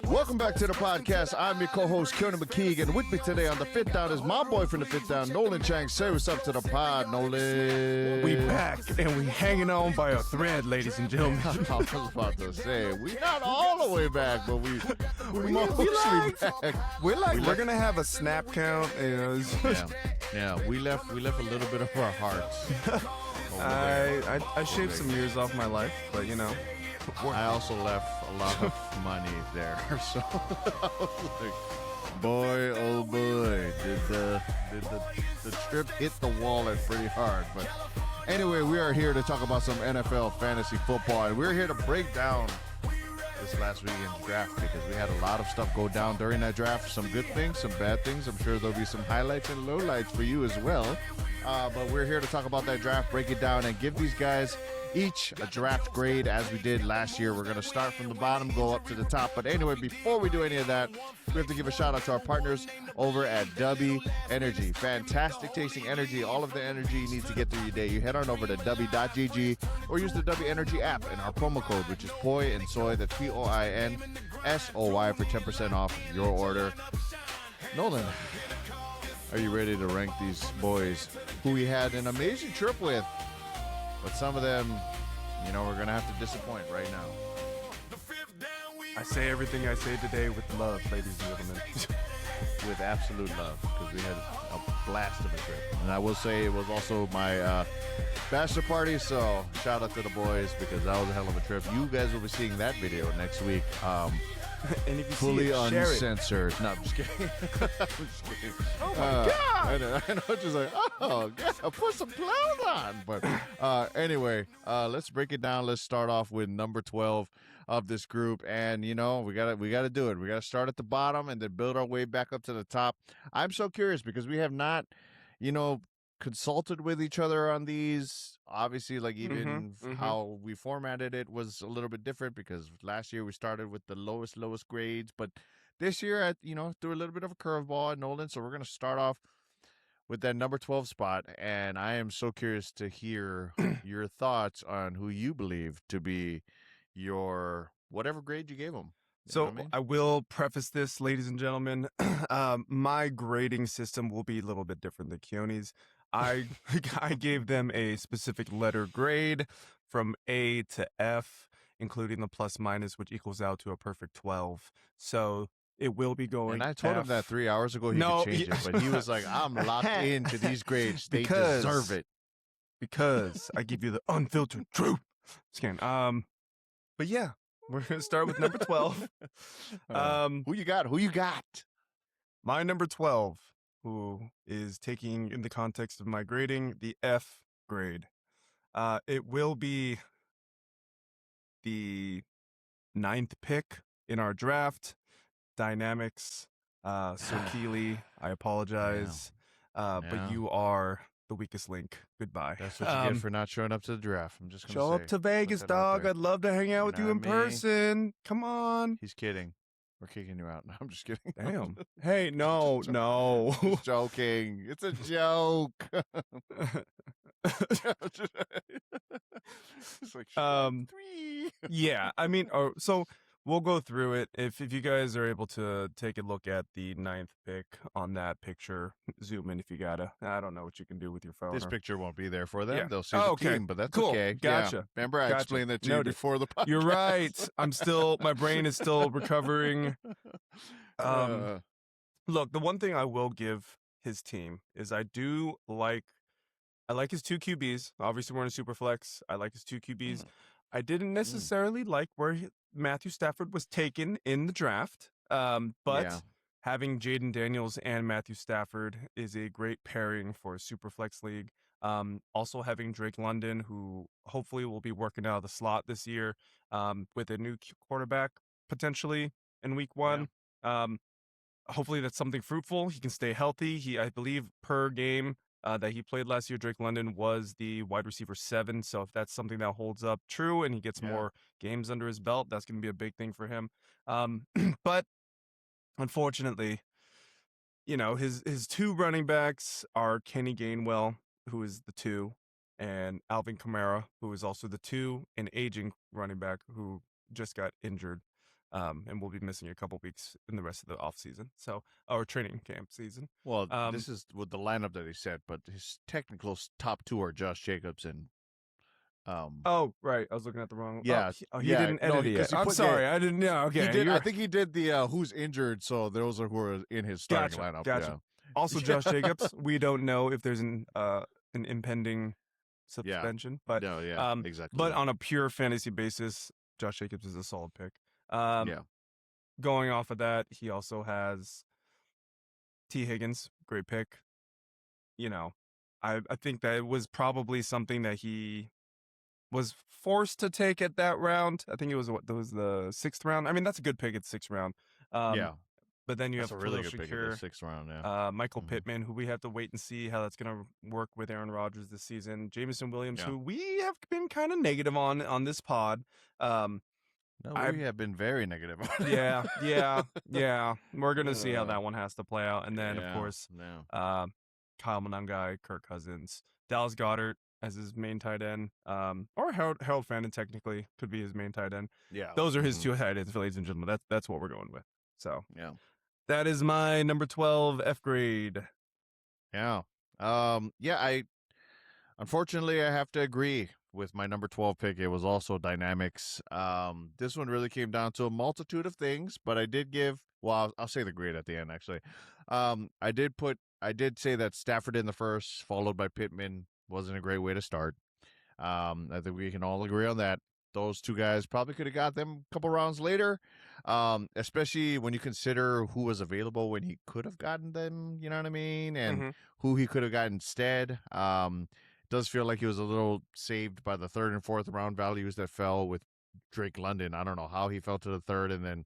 Welcome back to the podcast. I'm your co-host, Kieran McKeegan, and with me today on the Fit Down is my boy from the Fit Down, Nolan Chang. Say what's up to the pod, Nolan. We back, and we hanging on by a thread, ladies and gentlemen. I was about to say, we not all the way back, but we mostly back. We're going to have a snap count. You know, yeah, we left a little bit of our hearts. I shaved some years off my life, but you know. I also left a lot of money there, so I was like, boy, oh boy, did the trip hit the wallet pretty hard. But anyway, we are here to talk about some NFL fantasy football, and we're here to break down this last weekend's draft because we had a lot of stuff go down during that draft. Some good things, some bad things. I'm sure there'll be some highlights and lowlights for you as well. But we're here to talk about that draft, break it down, and give these guys each a draft grade as we did last year. We're going to start from the bottom, go up to the top. But anyway, before we do any of that, we have to give a shout out to our partners over at W Energy. Fantastic tasting energy. All of the energy you need to get through your day. You head on over to W.GG or use the W Energy app and our promo code, which is Poi and Soy. That's POINSOY for 10% off your order. Nolan, are you ready to rank these boys who we had an amazing trip with? But some of them, you know, we're going to have to disappoint right now. I say everything I say today with love, ladies and gentlemen. With absolute love, because we had a blast of a trip. And I will say it was also my bachelor party, so shout out to the boys because that was a hell of a trip. You guys will be seeing that video next week. And if you fully see it, uncensored. No, I'm just kidding. I'm just kidding. Oh my God! I know, just like, oh, yeah, put some clothes on. But anyway, let's break it down. Let's start off with number 12 of this group, and you know we gotta do it. We gotta start at the bottom and then build our way back up to the top. I'm so curious because we have not, you know, consulted with each other on these. Obviously, like even how we formatted it was a little bit different because last year we started with the lowest grades, but this year I threw a little bit of a curveball at Nolan, so we're going to start off with that number 12 spot, and I am so curious to hear your thoughts on who you believe to be your whatever grade you gave them. So I will preface this, ladies and gentlemen. My grading system will be a little bit different than Keone's. I gave them a specific letter grade from A to F, including the plus minus, which equals out to a perfect 12. So it will be going. And I told him that 3 hours ago he could change it, but he was like, "I'm locked into these grades. They deserve it." Because I give you the unfiltered truth. Scan. But yeah, we're gonna start with number 12. Who you got? My number 12. Who is taking, in the context of my grading, the F grade. It will be the 9th pick in our draft. Dynamics. So Keely, I apologize. But you are the weakest link. Goodbye. That's what you get for not showing up to the draft. I'm just going to show up to Vegas, dog. I'd love to hang out with you in person. Come on. He's kidding. We're kicking you out. No, I'm just kidding. Damn. Hey, no. Just joking. It's a joke. It's like, yeah, I mean, so we'll go through it. If you guys are able to take a look at the 9th pick on that picture, zoom in if you gotta. I don't know what you can do with your phone. This picture won't be there for them. Yeah. They'll see the team, but that's cool. Okay. Gotcha. Yeah. Remember, I explained that to you before the podcast. You're right. My brain is still recovering. Look, the one thing I will give his team is I like his 2 QBs. Obviously, we're in a super flex. I like his 2 QBs. I didn't necessarily like where Matthew Stafford was taken in the draft, but having Jaden Daniels and Matthew Stafford is a great pairing for a super flex league. Also having Drake London, who hopefully will be working out of the slot this year with a new quarterback potentially in week 1. Hopefully that's something fruitful. He can stay healthy. I believe per game that he played last year, Drake London was the wide receiver 7. So if that's something that holds up true and he gets more games under his belt, that's going to be a big thing for him. But unfortunately, his 2 running backs are Kenny Gainwell, who is the 2, and Alvin Kamara, who is also the 2 and aging running back who just got injured. And will be missing a couple weeks in the rest of the offseason. So, or training camp season. Well, Um, this is with the lineup that he said, but his technical top two are Josh Jacobs and oh, right. I was looking at the wrong. yeah, He yeah, didn't no, edit it because yet. he I'm put sorry. I didn't. Yeah, he okay. did. I You're think he did the who's injured, so those are who are in his starting gotcha. lineup. Gotcha. Also, Yeah, Josh Jacobs. We don't know if there's an impending yeah, suspension, but no, yeah, um, exactly but that. on a pure fantasy basis, Josh Jacobs is a solid pick. Um, Yeah, going off of that, he also has T. Higgins, great pick. You know, I think that it was probably something that he was forced to take at that round. I think it was what that was the 6th round. I mean, that's a good pick at 6th round. Um, yeah, but then you that's have a really Khalil good pick at the Shakir, 6th round. Yeah, Michael hmm Pittman, who we have to wait and see how that's going to work with Aaron Rodgers this season. Jameson Williams, yeah. who we have been kind of negative on this pod. Um, No, I we have been very negative on it. yeah. We're gonna see how uh, that one has to play out, and then of yeah, course, no, uh, Kyle Monangai, Kirk Cousins, Dallas Goddard as his main tight end, or Harold Fandon technically could be his main tight end. yeah, Those are his 2 tight ends, ladies and gentlemen. That's what we're going with. So yeah, that is my number 12 F grade. yeah. Yeah. Unfortunately, I have to agree with my number 12 pick. It was also dynamics. This one really came down to a multitude of things, but I did give, well, I'll say the grade at the end, actually. I did say that Stafford in the first, followed by Pittman, wasn't a great way to start. I think we can all agree on that. Those two guys probably could have got them a couple rounds later, especially when you consider who was available when he could have gotten them. You know what I mean, and Mm-hmm. who he could have gotten instead. It does feel like he was a little saved by the 3rd and 4th round values that fell with Drake London. I don't know how he fell to the 3rd, and then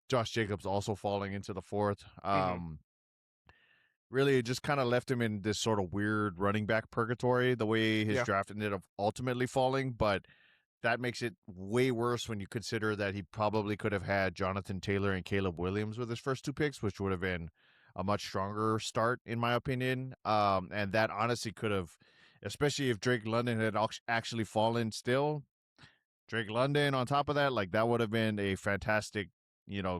Josh Jacobs also falling into the 4th. Mm-hmm. Really, it just kind of left him in this sort of weird running back purgatory, the way his Yeah. draft ended up ultimately falling. But that makes it way worse when you consider that he probably could have had Jonathan Taylor and Caleb Williams with his first 2 picks, which would have been a much stronger start, in my opinion. And that honestly could have, especially if Drake London had actually fallen still, Drake London on top of that, like that would have been a fantastic,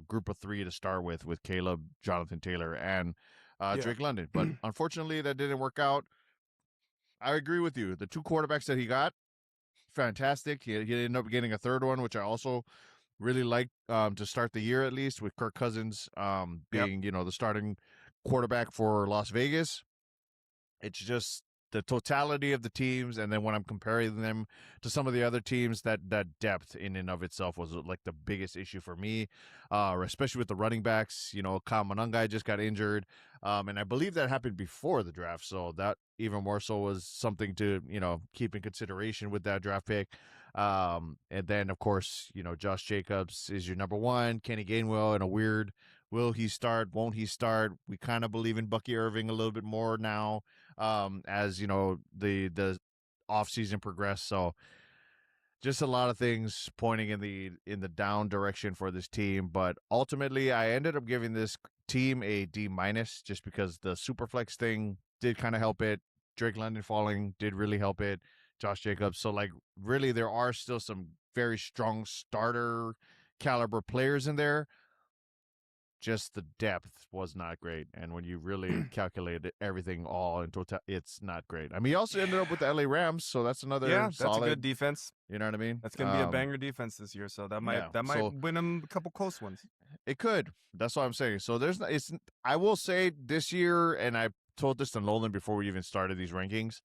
group of 3 to start with Caleb, Jonathan Taylor, and Yeah. Drake London. But unfortunately, that didn't work out. I agree with you. The 2 quarterbacks that he got, fantastic. He ended up getting a 3rd one, which I also really like to start the year, at least with Kirk Cousins Yep. being, the starting quarterback for Las Vegas. It's just the totality of the teams, and then when I'm comparing them to some of the other teams, that depth in and of itself was like the biggest issue for me, especially with the running backs. Kyle Monangai just got injured, and I believe that happened before the draft, so that even more so was something to keep in consideration with that draft pick. And then of course Josh Jacobs is your number 1. Kenny Gainwell in a weird. Will he start? Won't he start? We kind of believe in Bucky Irving a little bit more now, as the off season progressed. So just a lot of things pointing in the down direction for this team. But ultimately, I ended up giving this team a D minus just because the Superflex thing did kind of help it. Drake London falling did really help it. Josh Jacobs. So like really, there are still some very strong starter caliber players in there. Just the depth was not great, and when you really calculate everything all in total, it's not great. I mean, he also ended up with the LA Rams, so that's another Yeah, that's a good solid. defense. You know what I mean? That's gonna be a banger defense this year, so Yeah. that might So win him a couple close ones. it could. That's what I'm saying. So there's. It's. I will say this year, and I told this to Nolan before we even started these rankings.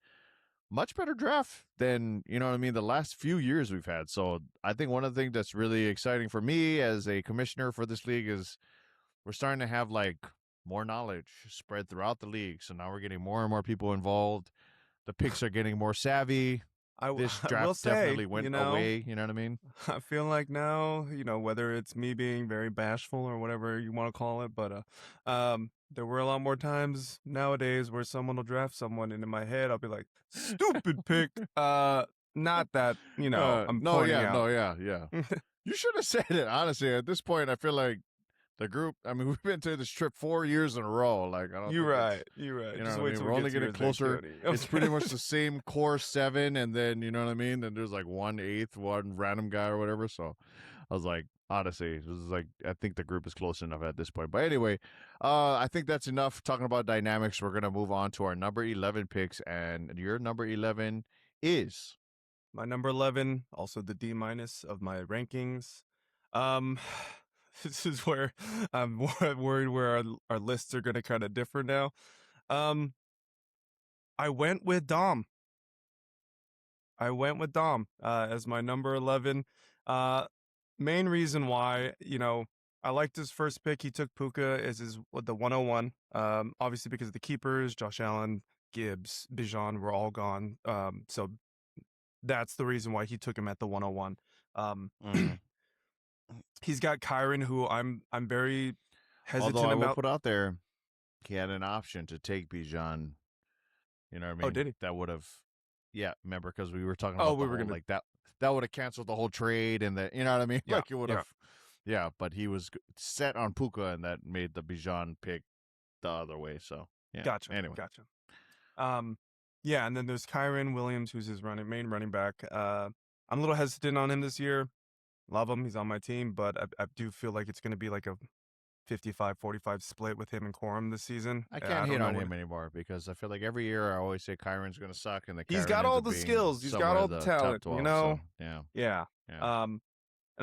Much better draft than you know what I mean. The last few years we've had. So I think one of the things that's really exciting for me as a commissioner for this league is we're starting to have like more knowledge spread throughout the league. So now we're getting more and more people involved. The picks are getting more savvy. This I will draft say, definitely went away. You know what I mean? I feel like now, whether it's me being very bashful or whatever you want to call it, but there were a lot more times nowadays where someone will draft someone, and in my head I'll be like, "Stupid pick." Not that I'm No, pointing yeah, out. no, yeah, yeah. You should have said it. Honestly, at this point, I feel like the group. I mean, we've been to this trip 4 years in a row. Like, I don't You're think it's, right. You're right. you know Just what I wait mean. till We're we get only to getting your thing, closer. Cody. It's pretty much the same core 7, and then you know what I mean. Then there's like 1/8, one random guy or whatever. So I was like, honestly, this is like I think the group is close enough at this point. But anyway, I think that's enough talking about dynamics. We're gonna move on to our number 11 picks, and your number 11 is. My number 11, also the D minus of my rankings. Um, this is where I'm worried where our lists are going to kind of differ now. Um, I went with Dom. As my number 11. Uh, Main reason why, I liked his first pick. He took Puka as his with the 101. Obviously because of the keepers, Josh Allen, Gibbs, Bijan were all gone. So that's the reason why he took him at the 101. Um, Mhm. he's got Kyron, who I'm very Although hesitant I will about. put out there, he had an option to take Bijan. You know what I Oh, mean? did he? That would have, yeah. Remember, because we were talking Oh, about we the were whole gonna. like that. That would have canceled the whole trade, and that you know what I mean. Yeah, Like it would yeah. have, yeah. But he was set on Puka, and that made the Bijan pick the other way. So yeah. Gotcha, Anyway, gotcha. Um, yeah, and then there's Kyron Williams, who's his main running back. I'm a little hesitant on him this year. Love him. He's on my team, but I do feel like it's going to be like a 55-45 split with him and Corum this season. I I can't hate don't know on what. him anymore because I feel like every year I always say Kyron's going to suck, and the He's Kyron got ends all up the being skills. He's got somewhere all in the the top talent, 12. So yeah, Yeah. yeah. And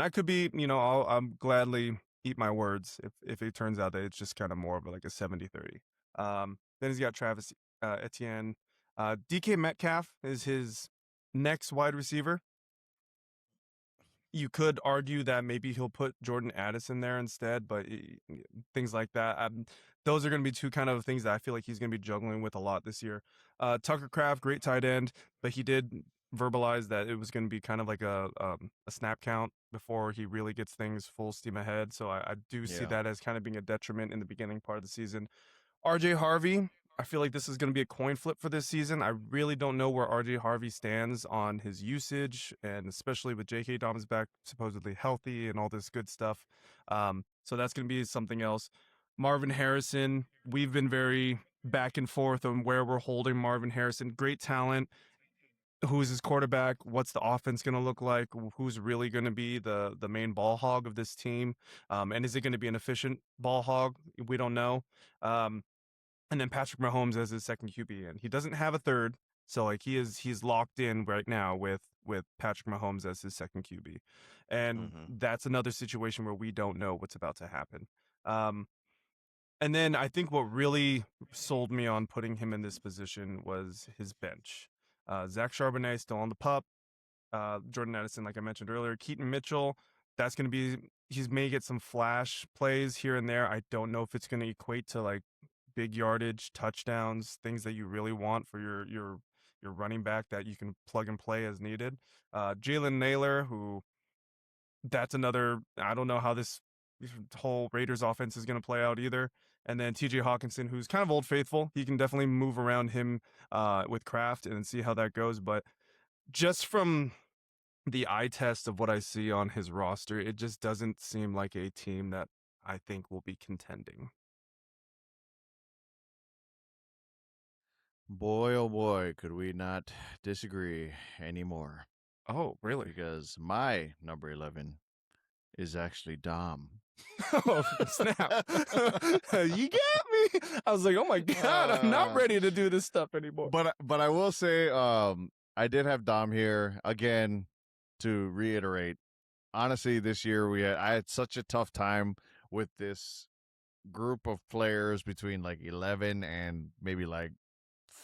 I could be, I'm gladly eat my words if it turns out that it's just kind of more of like a 70-30. Then he's got Travis Etienne. DK Metcalf is his next wide receiver. You could argue that maybe he'll put Jordan Addison there instead, but things like that. Those are going to be two kind of things that I feel like he's going to be juggling with a lot this year. Tucker Craft, great tight end, but he did verbalize that it was going to be kind of like a snap count before he really gets things full steam ahead. So I do see Yeah. that as kind of being a detriment in the beginning part of the season. RJ Harvey, I feel like this is going to be a coin flip for this season. I really don't know where RJ Harvey stands on his usage, and especially with J.K. Dobbins back supposedly healthy and all this good stuff. So that's going to be something else. Marvin Harrison, we've been very back and forth on where we're holding Marvin Harrison. Great talent. Who's his quarterback? What's the offense going to look like? Who's really going to be the main ball hog of this team? And is it going to be an efficient ball hog? We don't know. And then Patrick Mahomes as his second QB, and he doesn't have a third, so like he's locked in right now with Patrick Mahomes as his second QB, and Mm-hmm. that's another situation where we don't know what's about to happen. Um, and then I think what really sold me on putting him in this position was his bench. Zach Charbonnet still on the pup. Jordan Addison, like I mentioned earlier, Keaton Mitchell. That's going to be he's may get some flash plays here and there. I don't know if it's going to equate to like big yardage, touchdowns, things that you really want for your running back that you can plug and play as needed. Jalen Naylor, who that's another. I don't know how this whole Raiders offense is going to play out either. And then T.J. Hawkinson, who's kind of old faithful. He can definitely move around him with Kraft and see how that goes. But just from the eye test of what I see on his roster, it just doesn't seem like a team that I think will be contending. Boy, oh boy, could we not disagree anymore? Oh, really? Because my number 11 is actually Dom. Oh, snap. You got me. I was like, oh my God, I'm not ready to do this stuff anymore. But I will say, I did have Dom here again to reiterate. Honestly, this year I had such a tough time with this group of players between like 11 and maybe like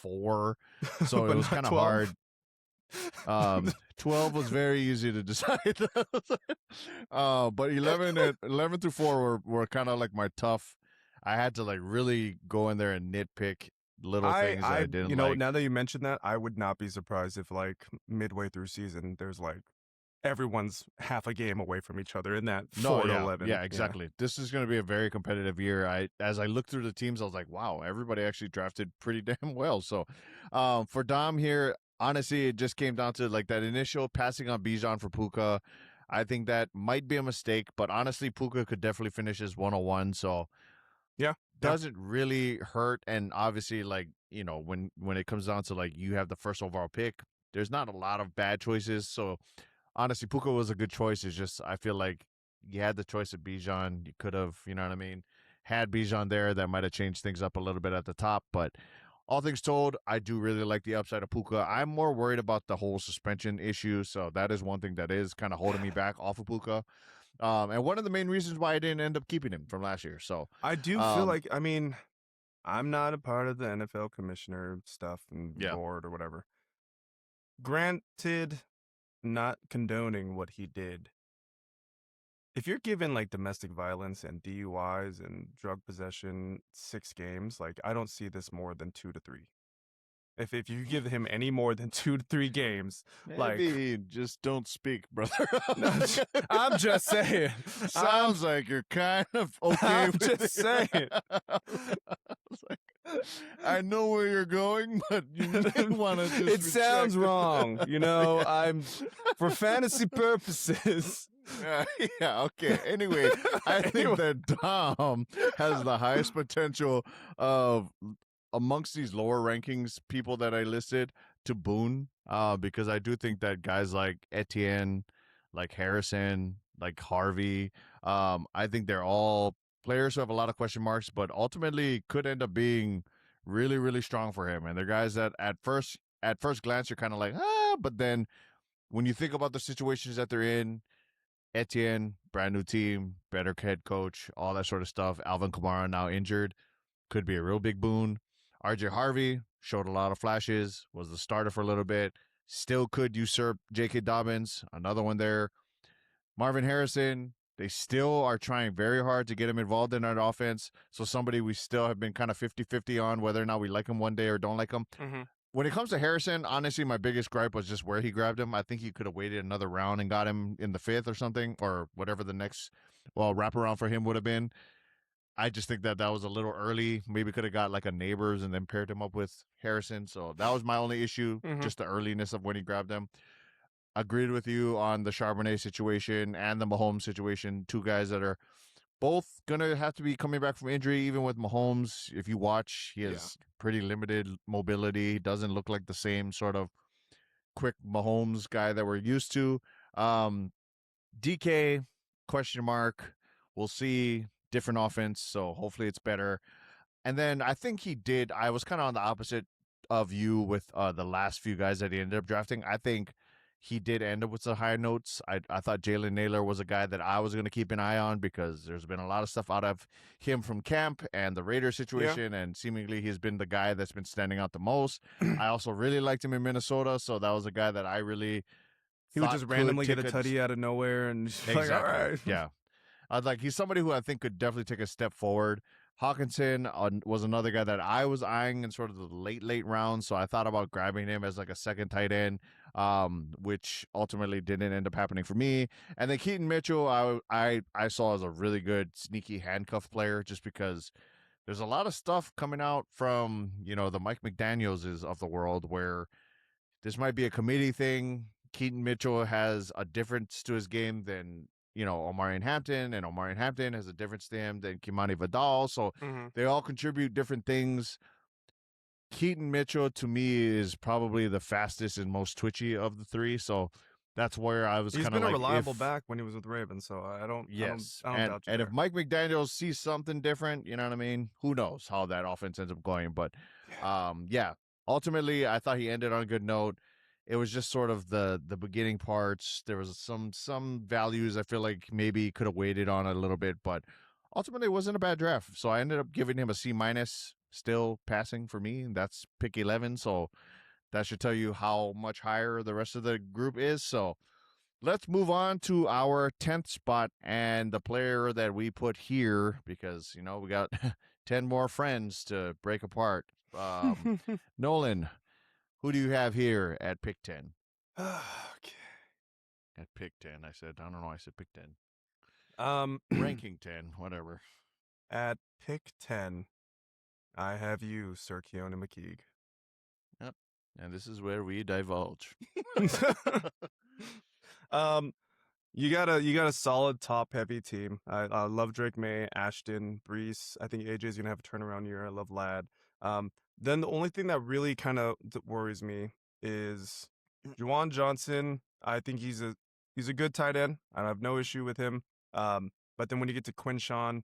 4. So it But was not kind of 12. hard. 12 was very easy to decide. But 11 through 4 were kind of like my tough. I had to like really go in there and nitpick little things that I didn't like. Now that you mentioned that, I would not be surprised if like midway through season, there's like everyone's half a game away from each other in that 4-11. Yeah, exactly. This is going to be a very competitive year. As I looked through the teams, I was like, wow, everybody actually drafted pretty damn well. So, for Dom here, honestly, it just came down to like that initial passing on Bijan for Puka. I think that might be a mistake, but honestly, Puka could definitely finish as 101. So Yeah. doesn't really hurt. And obviously, like, when it comes down to like you have the first overall pick, there's not a lot of bad choices. So honestly, Puka was a good choice. It's just I feel like you had the choice of Bijan. You could have, you know what I mean, had Bijan there. That might have changed things up a little bit at the top. But all things told, I do really like the upside of Puka. I'm more worried about the whole suspension issue. So that is one thing that is kind of holding me back off of Puka. And one of the main reasons why I didn't end up keeping him from last year. So I do feel um, like, I mean, I'm not a part of the NFL commissioner stuff and yeah, board or whatever. Granted, not condoning what he did. If you're given like domestic violence and DUIs and drug possession 6 games, like I don't see this more than 2 to 3. If you give him any more than 2 to 3 games, like maybe just don't speak, brother. I'm just saying. Sounds like you're kind of okay I'm with just it. saying. I know where you're going, but you may want to just. It sounds wrong, I'm for fantasy purposes. Yeah, okay. Anyway, I think that Dom has the highest potential of amongst these lower rankings people that I listed to boon, because I do think that guys like Etienne, like Harrison, like Harvey, I think they're all players who have a lot of question marks, but ultimately could end up being really, really strong for him. And they're guys that at first glance you're kind of like, but then when you think about the situations that they're in, Etienne, brand new team, better head coach, all that sort of stuff. Alvin Kamara now injured, could be a real big boon. RJ Harvey showed a lot of flashes, was the starter for a little bit, still could usurp J.K. Dobbins, another one there. Marvin Harrison, they still are trying very hard to get him involved in our offense. So somebody we still have been kind of 50-50 on whether or not we like him one day or don't like him. Mm-hmm. When it comes to Harrison, honestly, my biggest gripe was just where he grabbed him. I think he could have waited another round and got him in the 5th or something, or whatever the next, wraparound for him would have been. I just think that was a little early. Maybe could have got like a neighbors and then paired him up with Harrison. So that was my only issue, just the earliness of when he grabbed him. Agreed with you on the Charbonnet situation and the Mahomes situation. Two guys that are both going to have to be coming back from injury. Even with Mahomes, if you watch, he has pretty limited mobility. He doesn't look like the same sort of quick Mahomes guy that we're used to. DK, question mark. We'll see. Different offense, so hopefully it's better. And then I think I was kind of on the opposite of you with the last few guys that he ended up drafting. I think he did end up with some higher notes. I thought Jalen Naylor was a guy that I was going to keep an eye on because there's been a lot of stuff out of him from camp and the Raiders situation, and seemingly he's been the guy that's been standing out the most. I also really liked him in Minnesota, so that was a guy that I really He would just randomly get a tutty out of nowhere and just exactly. like, all right. Yeah. He's somebody who I think could definitely take a step forward. Hawkinson was another guy that I was eyeing in sort of the late rounds, so I thought about grabbing him as like a second tight end, which ultimately didn't end up happening for me. And then Keaton Mitchell, I saw as a really good sneaky handcuff player, just because there's a lot of stuff coming out from the Mike McDanielses of the world where this might be a committee thing. Keaton Mitchell has a difference to his game than Omarion Hampton, and Omarion Hampton has a difference to him than Kimani Vidal. So they all contribute different things. Keaton Mitchell, to me, is probably the fastest and most twitchy of the three. So that's where I was kind of like, he's been a reliable back when he was with Ravens, so I don't doubt you. And if Mike McDaniel sees something different, you know what I mean? Who knows how that offense ends up going? But ultimately, I thought he ended on a good note. It was just sort of the beginning parts. There was some values I feel like maybe could have waited on a little bit, but ultimately it wasn't a bad draft. So I ended up giving him a C-, still passing for me. And that's pick 11. So that should tell you how much higher the rest of the group is. So let's move on to our 10th spot and the player that we put here because, we got 10 more friends to break apart. Nolan, who do you have here at pick 10? Okay. At pick 10, I said pick 10. Ranking 10, whatever. At pick 10, I have you, Sir Keone McKeague. Yep. And this is where we divulge. You got a solid top heavy team. I love Drake May, Ashton, Brees. I think AJ's gonna have a turnaround year. I love Lad. Um, then the only thing that really kind of worries me is Juwan Johnson. I think he's a good tight end. I have no issue with him. But then when you get to Quinshawn,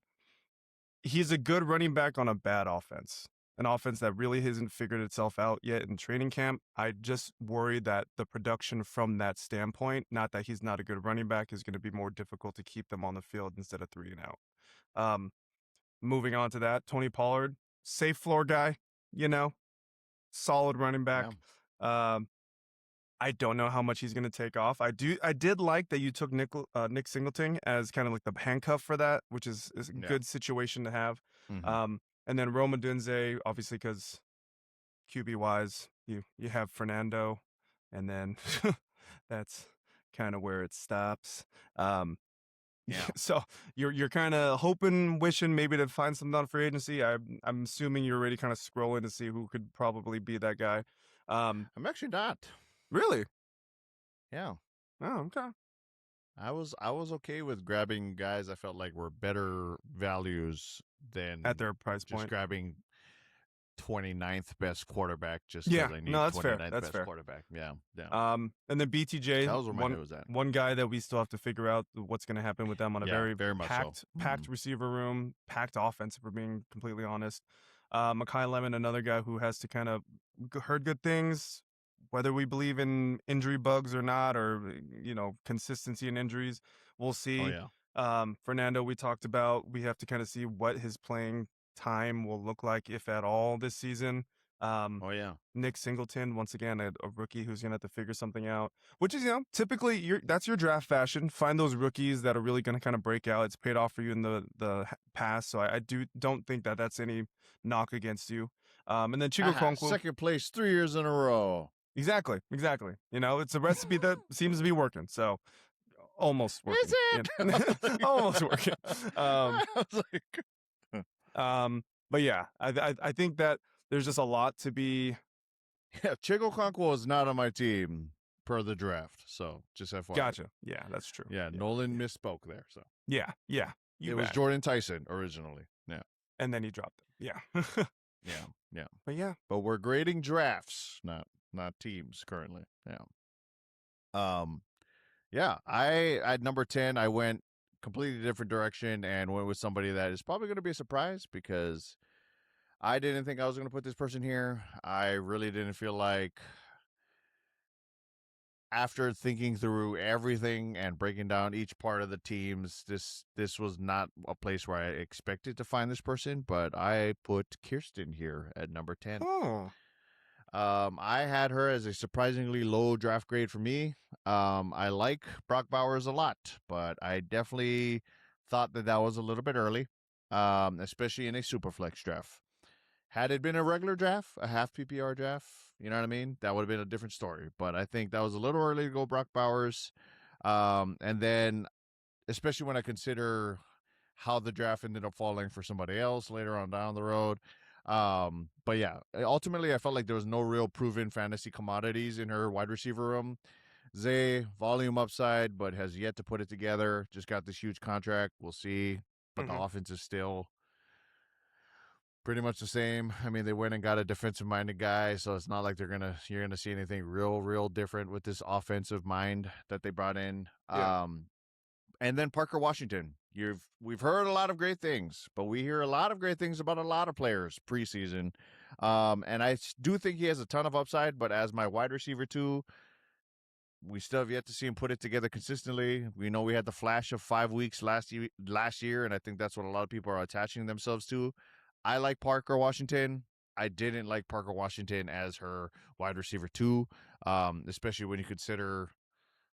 he's a good running back on a bad offense. An offense that really hasn't figured itself out yet in training camp. I just worry that the production from that standpoint, not that he's not a good running back, is going to be more difficult to keep them on the field instead of 3 and out. Um, moving on to that, Tony Pollard, safe floor guy, you know, solid running Yeah. back. Um, I don't know how much he's going to take off. I did like that you took Nick Singleton as kind of like the handcuff for that, which is a Yeah. good situation to have. Mhm. And then Roma Dunze, obviously, because QB wise, you have Fernando, and then that's kind of where it stops. Um, Yeah. so you're kind of hoping, wishing maybe to find something on free agency. I'm assuming you're already kind of scrolling to see who could probably be that guy. I'm actually not. Really? Yeah. Oh, okay. I was okay with grabbing guys I felt like were better values than At their price just point. grabbing 29th best quarterback just Yeah, because I need no, that's fair. 29th That's best fair. quarterback. Yeah. Yeah. And then BTJ, That was where my head was at. one guy that we still have to figure out what's going to happen with them on a Yeah, very very much so. packed receiver room, packed offense, if we're being completely honest. Makai Lemon, another guy who has to kind of heard good things, whether we believe in injury bugs or not, or consistency in injuries, we'll Oh see. yeah. Fernando, we talked about. We have to kind of see what his playing time will look like, if at all, this season. Oh yeah. Nick Singleton, once again, a rookie who's gonna have to figure something out. Which is, typically that's your draft fashion. Find those rookies that are really gonna kind of break out. It's paid off for you in the past, so I don't think that that's any knock against you. And then Chico Haha, Okonkwo, second place 3 years in a row. exactly. It's a recipe that seems to be working. So almost working. Is it? Almost working. I was like, But yeah, I think that there's just a lot to be. yeah, Chico Conquo is not on my team per the draft. So just FYI. Gotcha. Yeah, that's true. Yeah, Nolan misspoke there. So Yeah. it was Jordan Tyson originally. Yeah. And then he dropped it. Yeah. Yeah. But yeah. But we're grading drafts, not teams currently. Yeah. Yeah, I at number 10 I went completely different direction and went with somebody that is probably going to be a surprise because I didn't think I was going to put this person here. I really didn't feel like, after thinking through everything and breaking down each part of the teams, this was not a place where I expected to find this person, but I put Kirsten here at number 10. Oh. I had her as a surprisingly low draft grade for me. I like Brock Bowers a lot, but I definitely thought that was a little bit early, especially in a superflex draft. Had it been a regular draft, a half PPR draft, you know what I mean? That would have been a different story. But I think that was a little early to go Brock Bowers. And then, especially when I consider how the draft ended up falling for somebody else later on down the road. But yeah, ultimately, I felt like there was no real proven fantasy commodities in her wide receiver room. Zay, volume upside, but has yet to put it together. Just got this huge contract. We'll see. But the offense is still pretty much the same. I mean, they went and got a defensive-minded guy, so it's not like you're gonna see anything real different with this offensive mind that they brought in. Yeah. And then Parker Washington. We've heard a lot of great things, but we hear a lot of great things about a lot of players preseason. And I do think he has a ton of upside, but as my wide receiver too, we still have yet to see him put it together consistently. We know we had the flash of 5 weeks last year, and I think that's what a lot of people are attaching themselves to. I like Parker Washington. I didn't like Parker Washington as her wide receiver too, especially when you consider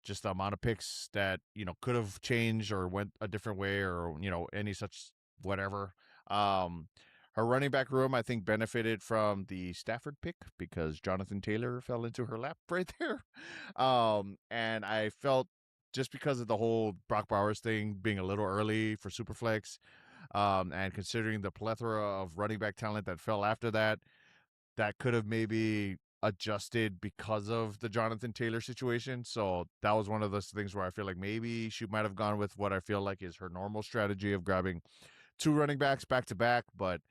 just the amount of picks that, could have changed or went a different way or, any such whatever. Her running back room, I think, benefited from the Stafford pick because Jonathan Taylor fell into her lap right there. And I felt, just because of the whole Brock Bowers thing being a little early for Superflex, and considering the plethora of running back talent that fell after that, that could have maybe adjusted because of the Jonathan Taylor situation. So that was one of those things where I feel like maybe she might have gone with what I feel like is her normal strategy of grabbing two running backs back to back, but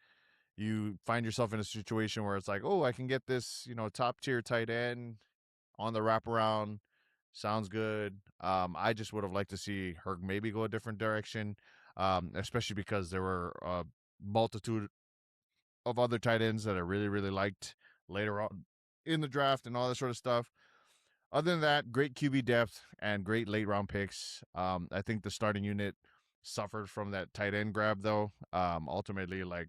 you find yourself in a situation where it's like, oh, I can get this, top tier tight end on the wraparound. Sounds good. I just would have liked to see her maybe go a different direction, especially because there were a multitude of other tight ends that I really, really liked later on in the draft and all that sort of stuff. Other than that, great QB depth and great late round picks. I think the starting unit suffered from that tight end grab, though. Ultimately, like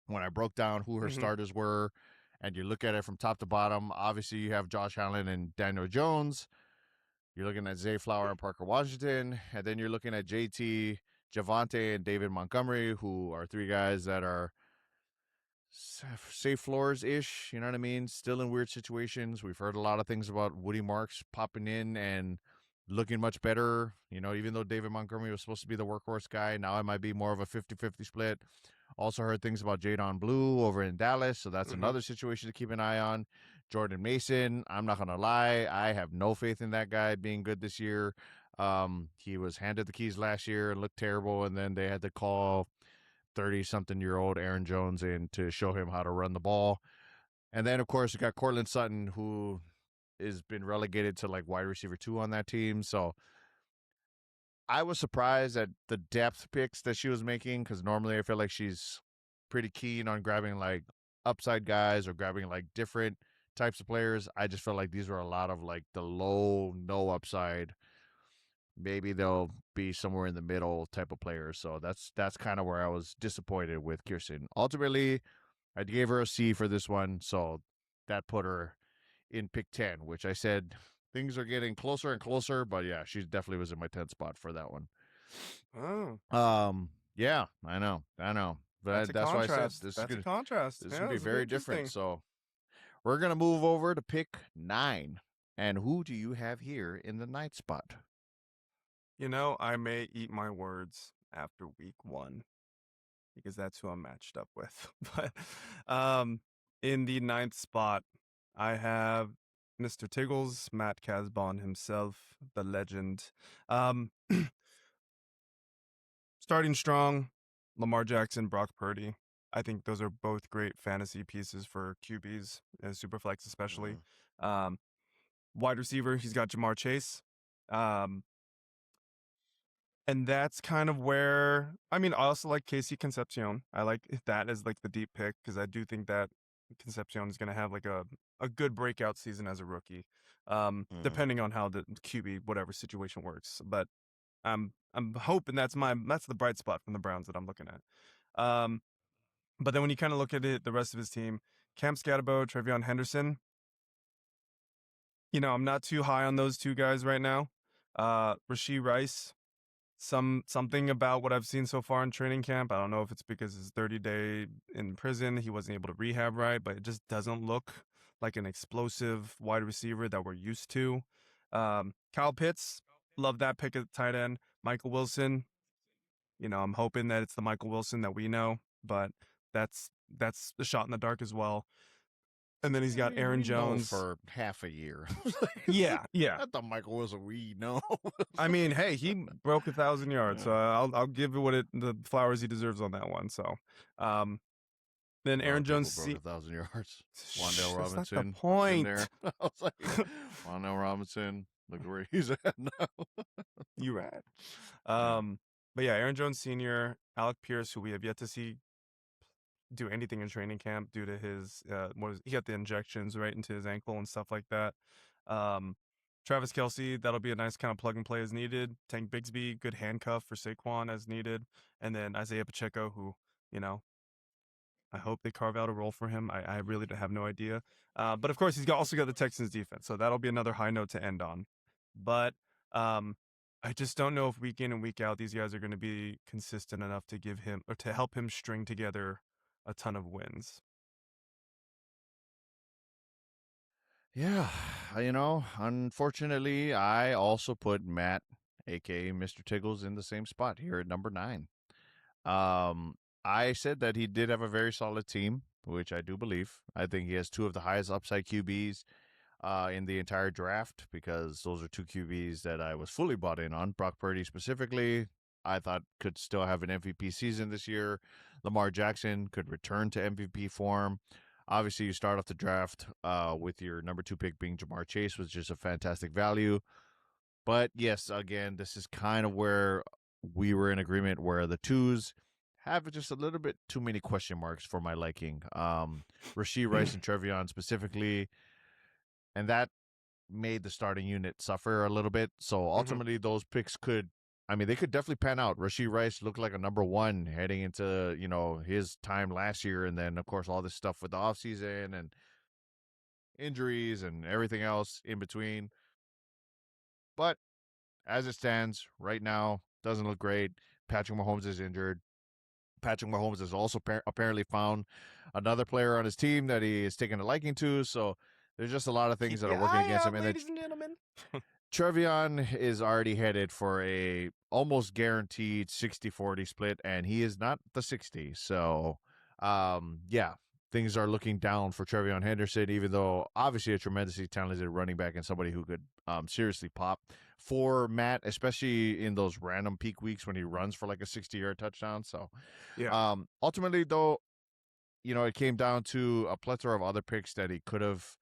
when I broke down who her Mhm. starters were, and you look at it from top to bottom, obviously you have Josh Allen and Daniel Jones. You're looking at Zay Flower and Parker Washington, and then you're looking at JT, Javante, and David Montgomery, who are three guys that are safe floors ish. You know what I mean? Still in weird situations. We've heard a lot of things about Woody Marks popping in and looking much better. Even though David Montgomery was supposed to be the workhorse guy, now it might be more of a 50-50 split. Also heard things about Jadon Blue over in Dallas, so that's Mhm. another situation to keep an eye on. Jordan Mason, I'm not gonna lie, I have no faith in that guy being good this year. He was handed the keys last year and looked terrible, and then they had to call 30-something-year-old Aaron Jones in to show him how to run the ball. And then, of course, you got Cortland Sutton, who has been relegated to like wide receiver 2 on that team. So I was surprised at the depth picks that she was making because normally I feel like she's pretty keen on grabbing like upside guys or grabbing like different types of players. I just felt like these were a lot of like the low, no upside. Maybe they'll be somewhere in the middle type of players. So that's kind of where I was disappointed with Kirsten. Ultimately, I gave her a C for this one, so that put her in pick 10, which I said things are getting closer and closer, but yeah, she definitely was in my 10th spot for that one. Oh, Yeah, I know. that's But a that's why I said contrast. That's a this contrast. is gonna Yeah, be it's gonna be very different. interesting. So we're gonna move over to pick 9. And who do you have here in the ninth spot? I may eat my words after week 1 because that's who I'm matched up with. But in the ninth spot, I have Mr. Tiggles, Matt Casbon himself, the legend. Um, Starting strong, Lamar Jackson, Brock Purdy. I think those are both great fantasy pieces for QBs and Superflex especially. Mm, Um, Wide receiver, he's got Jamar Chase. Um, and that's kind of where I also like Casey Concepcion. I like that as like the deep pick because I do think that Concepcion is going to have like a good breakout season as a rookie, mm. depending on how the QB whatever situation works. But I'm hoping that's the bright spot from the Browns that I'm looking at. But then when you kind of look at it, the rest of his team, Cam Scatterbo, Trevion Henderson. I'm not too high on those two guys right now. Rasheed Rice, something about what I've seen so far in training camp. I don't know if it's because his 30-day in prison, he wasn't able to rehab right, but it just doesn't look like an explosive wide receiver that we're used to. Kyle Pitts, love that pick at tight end. Michael Wilson, I'm hoping that it's the Michael Wilson that we know, but that's a shot in the dark as well. And then he's I got mean, Aaron we know Jones. for half a year. Yeah, yeah. Not the Michael Wilson we know. I mean, hey, he broke 1,000 yards, so Yeah. I'll give it the flowers he deserves on that one. So, um, then A lot Aaron of people Jones, broke 1,000 yards. Wandale that's not the Robinson was in there. point. I was like, Wandale Robinson, look where he's at now. You right. Yeah. Um, but yeah, Aaron Jones Sr., Alec Pierce, who we have yet to see do anything in training camp due to his he got the injections right into his ankle and stuff like that. Um, Travis Kelsey, that'll be a nice kind of plug and play as needed. Tank Bigsby, good handcuff for Saquon as needed, and then Isaiah Pacheco, who you know I hope they carve out a role for him. I really have no idea. But of course, also got the Texans defense, so that'll be another high note to end on. But um, I just don't know if week in and week out these guys are going to be consistent enough to give him or to help him string together a ton of wins. Yeah. Unfortunately, I also put Matt, aka Mr. Tiggles, in the same spot here at number 9. Um, I said that he did have a very solid team, which I do believe. I think he has two of the highest upside QBs in the entire draft because those are two QBs that I was fully bought in on. Brock Purdy specifically, I thought could still have an MVP season this year. Lamar Jackson could return to MVP form. Obviously, you start off the draft with your number two pick being Jamar Chase, which is a fantastic value. But yes, again, this is kind of where we were in agreement where the twos have just a little bit too many question marks for my liking. Rashee Rice and Trevion specifically, and that made the starting unit suffer a little bit. So Mhm. ultimately, those picks could, I mean, they could definitely pan out. Rashee Rice looked like a number one heading into, his time last year. And then, of course, all this stuff with the offseason and injuries and everything else in between. But as it stands right now, doesn't look great. Patrick Mahomes is injured. Patrick Mahomes has also apparently found another player on his team that he is taking a liking to. So there's just a lot of things Keep that are your working eye against him. out, And then ladies and gentlemen. Trevion is already headed for a almost guaranteed 60-40 split, and he is not the 60. So, yeah, things are looking down for Trevion Henderson, even though obviously a tremendously talented running back and somebody who could seriously pop for Matt, especially in those random peak weeks when he runs for like a 60-yard touchdown. So, Yeah. ultimately, though, it came down to a plethora of other picks that he could have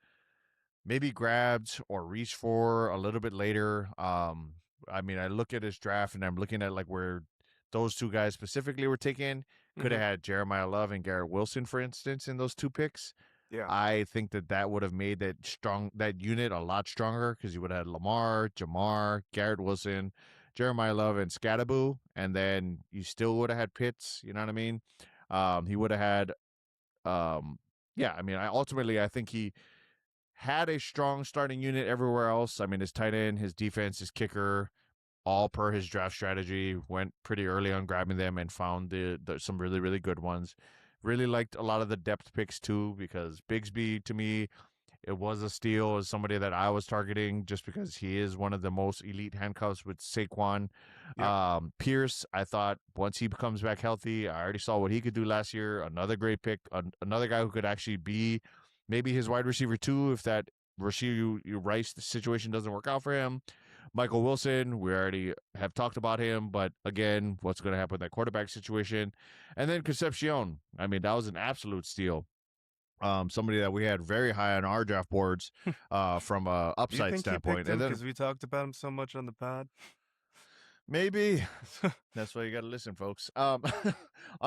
maybe grabbed or reached for a little bit later. I mean, I look at his draft and I'm looking at like where those two guys specifically were taken. Could have Mhm. had Jeremiah Love and Garrett Wilson, for instance, in those two picks. Yeah. I think that would have made that unit a lot stronger because you would have had Lamar, Jamar, Garrett Wilson, Jeremiah Love, and Scattaboo, and then you still would have had Pitts. You know what I mean? He would have had, yeah. I mean, I think he had a strong starting unit everywhere else. I mean, his tight end, his defense, his kicker, all per his draft strategy, went pretty early on grabbing them and found some really, really good ones. Really liked a lot of the depth picks too, because Bigsby to me, it was a steal as somebody that I was targeting just because he is one of the most elite handcuffs with Saquon. Yep. Pierce, I thought once he becomes back healthy, I already saw what he could do last year. Another great pick, another guy who could actually be maybe his wide receiver too if that Rasheed Rice situation doesn't work out for him. Michael Wilson, we already have talked about him, but again, what's going to happen with that quarterback situation? And then Concepcion, I mean, that was an absolute steal. Somebody that we had very high on our draft boards from a Do you upside think he picked standpoint. him And then because we talked about him so much on the pod? maybe that's why you got to listen, folks. On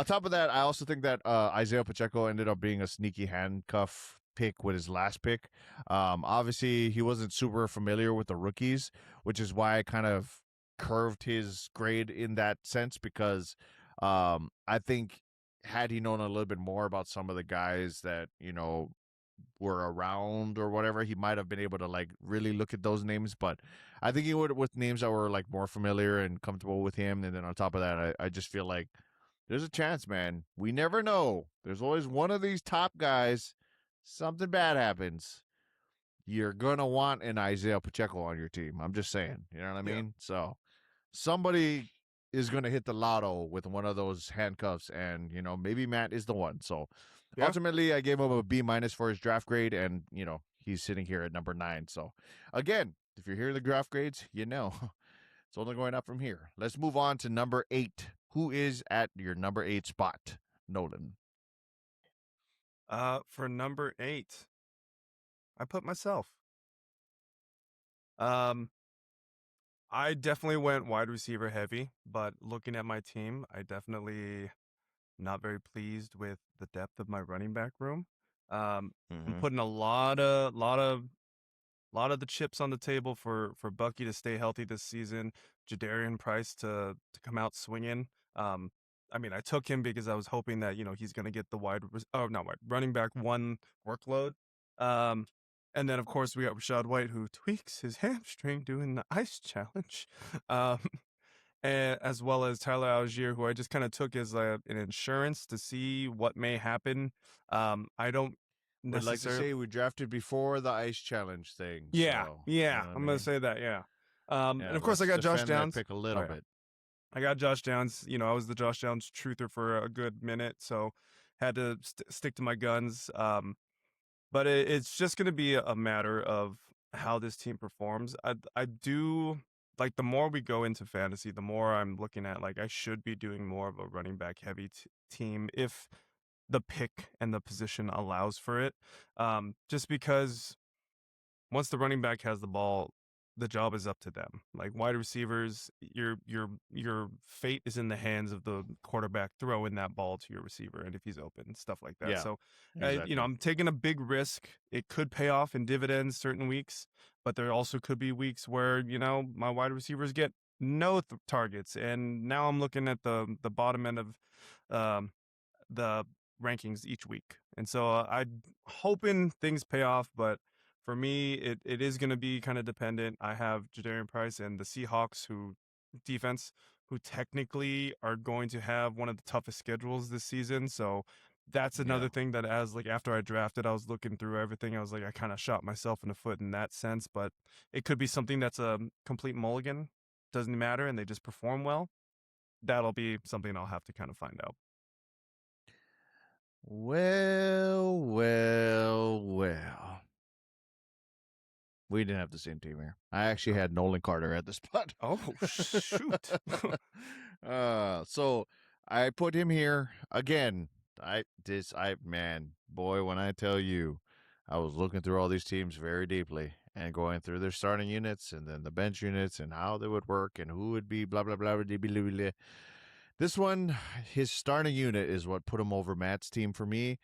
top of that, I also think that Isaiah Pacheco ended up being a sneaky handcuff pick with his last pick. Obviously, he wasn't super familiar with the rookies, which is why I kind of curved his grade in that sense because I think had he known a little bit more about some of the guys that were around or whatever, he might have been able to like really look at those names. But I think he would with names that were like more familiar and comfortable with him. And then on top of that, I just feel like there's a chance, man. We never know. There's always one of these top guys. Something bad happens. You're gonna want an Isaiah Pacheco on your team. I'm just saying. You know what I Yeah. mean? So somebody is going to hit the lotto with one of those handcuffs, and maybe Matt is the one. So Yeah. ultimately, I gave him a B minus for his draft grade, and he's sitting here at number 9. So again, if you're hearing the draft grades, it's only going up from here. Let's move on to number 8. Who is at your number 8 spot, Nolan? For number 8, I put myself. Um, I definitely went wide receiver heavy, but looking at my team, I definitely not very pleased with the depth of my running back room. I'm Mm-hmm. putting a lot of the chips on the table for Bucky to stay healthy this season. Jadarian Price to come out swinging. I mean, I took him because I was hoping that he's going to get the not wide running back one workload. Um, and then of course we got Rashad White who tweaks his hamstring doing the ice challenge. Um, and as well as Tyler Algier, who I just kind of took as an insurance to see what may happen. I don't Would like to necessarily. say we drafted before the ice challenge thing, Yeah, so you yeah, know what I I'm gonna mean. say that. Yeah, and Yeah, of course I let's got Josh defend that Downs. pick a Oh little yeah, bit. I got Josh Downs. I was the Josh Downs truther for a good minute, so had to stick to my guns. But it's just going to be a matter of how this team performs. I do like the more we go into fantasy, the more I'm looking at like I should be doing more of a running back heavy team if the pick and the position allows for it. Just because once the running back has the ball, the job is up to them. Like wide receivers, your fate is in the hands of the quarterback throwing that ball to your receiver, and if he's open, stuff like that. Yeah, So, exactly. I'm taking a big risk. It could pay off in dividends certain weeks, but there also could be weeks where my wide receivers get no targets, and now I'm looking at the bottom end of um, the rankings each week. And so I'm hoping things pay off, but for me, it is going to be kind of dependent. I have Jadarian Price and the Seahawks, who defense, who technically are going to have one of the toughest schedules this season. So that's Yeah. another thing that as like after I drafted, I was looking through everything. I was like, I kind of shot myself in the foot in that sense, but it could be something that's a complete mulligan. Doesn't matter, and they just perform well. That'll be something I'll have to kind of find out. Well, well, well. We didn't have the same team here. I actually Oh, had Nolan Carter at the spot. oh shoot. So I put him here again. Man, boy, when I tell you, I was looking through all these teams very deeply and going through their starting units and then the bench units and how they would work and who would be blah blah blah blah blah blah. Blah. This one, his starting unit is what put him over Matt's team for me.